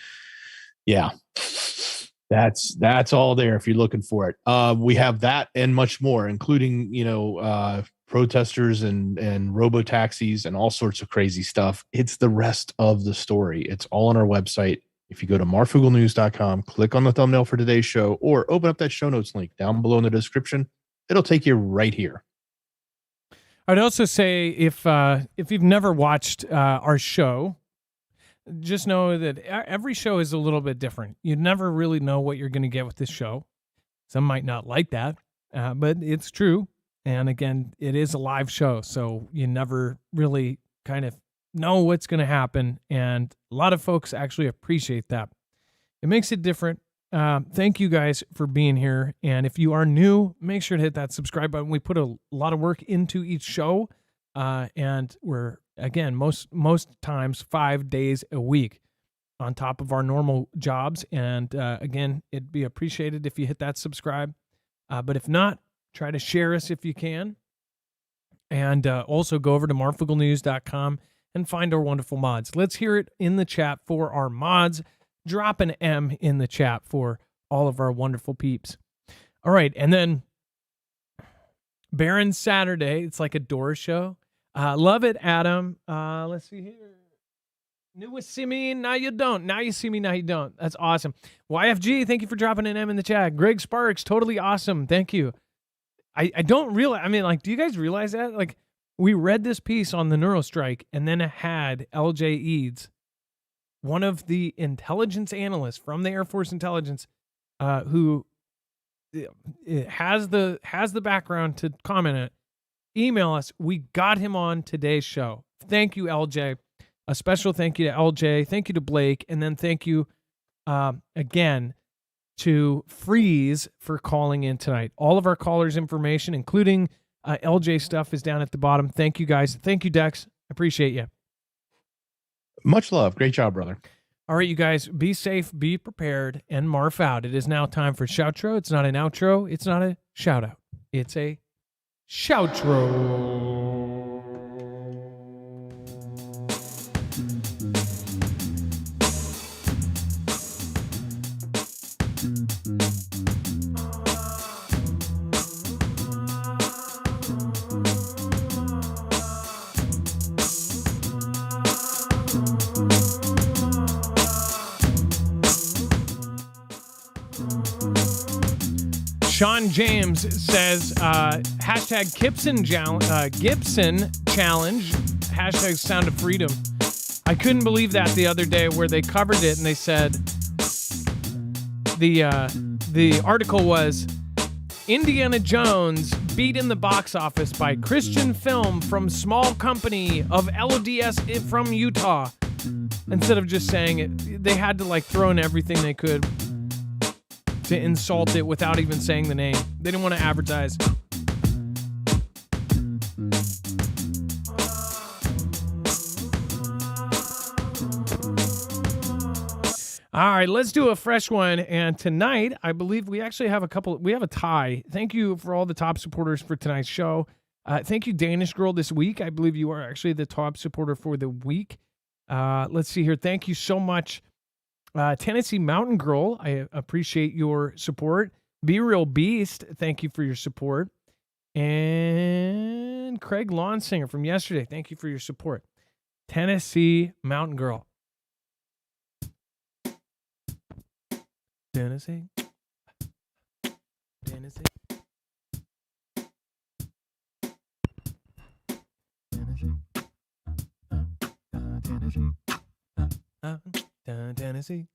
C: Yeah. That's all there if you're looking for it. We have that and much more, including, protesters and robo-taxis and all sorts of crazy stuff. It's the rest of the story. It's all on our website. If you go to marfooglenews.com, click on the thumbnail for today's show, or open up that show notes link down below in the description, it'll take you right here.
B: I'd also say if you've never watched our show, just know that every show is a little bit different. You never really know what you're going to get with this show. Some might not like that, but it's true. And again, it is a live show, so you never really kind of know what's going to happen. And a lot of folks actually appreciate that. It makes it different. Thank you guys for being here. And if you are new, make sure to hit that subscribe button. We put a lot of work into each show, and we're, again, most times 5 days a week on top of our normal jobs. And again, it'd be appreciated if you hit that subscribe. But if not, try to share us if you can. And also go over to marfooglenews.com and find our wonderful mods. Let's hear it in the chat for our mods. Drop an M in the chat for all of our wonderful peeps. All right, and then Baron Saturday. It's like a door show. Love it, Adam. Let's see here. Knew you see me, now you don't. Now you see me, now you don't. That's awesome. YFG, thank you for dropping an M in the chat. Greg Sparks, totally awesome. Thank you. I don't realize, I mean, like, do you guys realize that? Like, we read this piece on the Neurostrike, and then it had LJ Eads, one of the intelligence analysts from the Air Force Intelligence, who has the background to comment it. Email us. We got him on today's show. Thank you, LJ. A special thank you to LJ. Thank you to Blake. And then thank you again to Freeze for calling in tonight. All of our callers' information, including LJ stuff, is down at the bottom. Thank you, guys. Thank you, Dex. Appreciate you.
C: Much love. Great job, brother.
B: All right, you guys, be safe, be prepared, and Marf out. It is now time for Shoutro. It's not an outro. It's not a shout-out. It's a Shoutro. Sean James says, hashtag Gibson challenge, hashtag Sound of Freedom. I couldn't believe that the other day where they covered it and they said the article was Indiana Jones beat in the box office by Christian film from small company of LDS from Utah. Instead of just saying it, they had to like throw in everything they could to insult it without even saying the name. They didn't want to advertise. All right, let's do a fresh one. And tonight, I believe we actually have we have a tie. Thank you for all the top supporters for tonight's show. Thank you, Danish Girl, this week. I believe you are actually the top supporter for the week. Let's see here. Thank you so much. Tennessee Mountain Girl, I appreciate your support. Be Real Beast, thank you for your support. And Craig Lawnsinger from yesterday, thank you for your support. Tennessee Mountain Girl. Tennessee. Tennessee. Tennessee. Tennessee. Tennessee.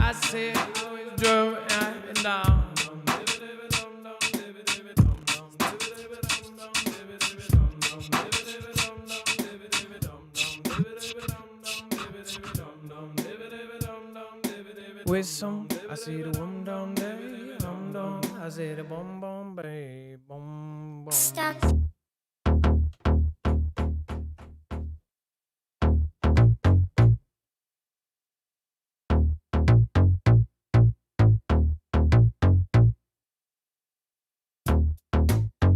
B: I said I was drove up and down. With some, I see the boom dum day, I see the boom boom bay, boom boom.
H: Stop.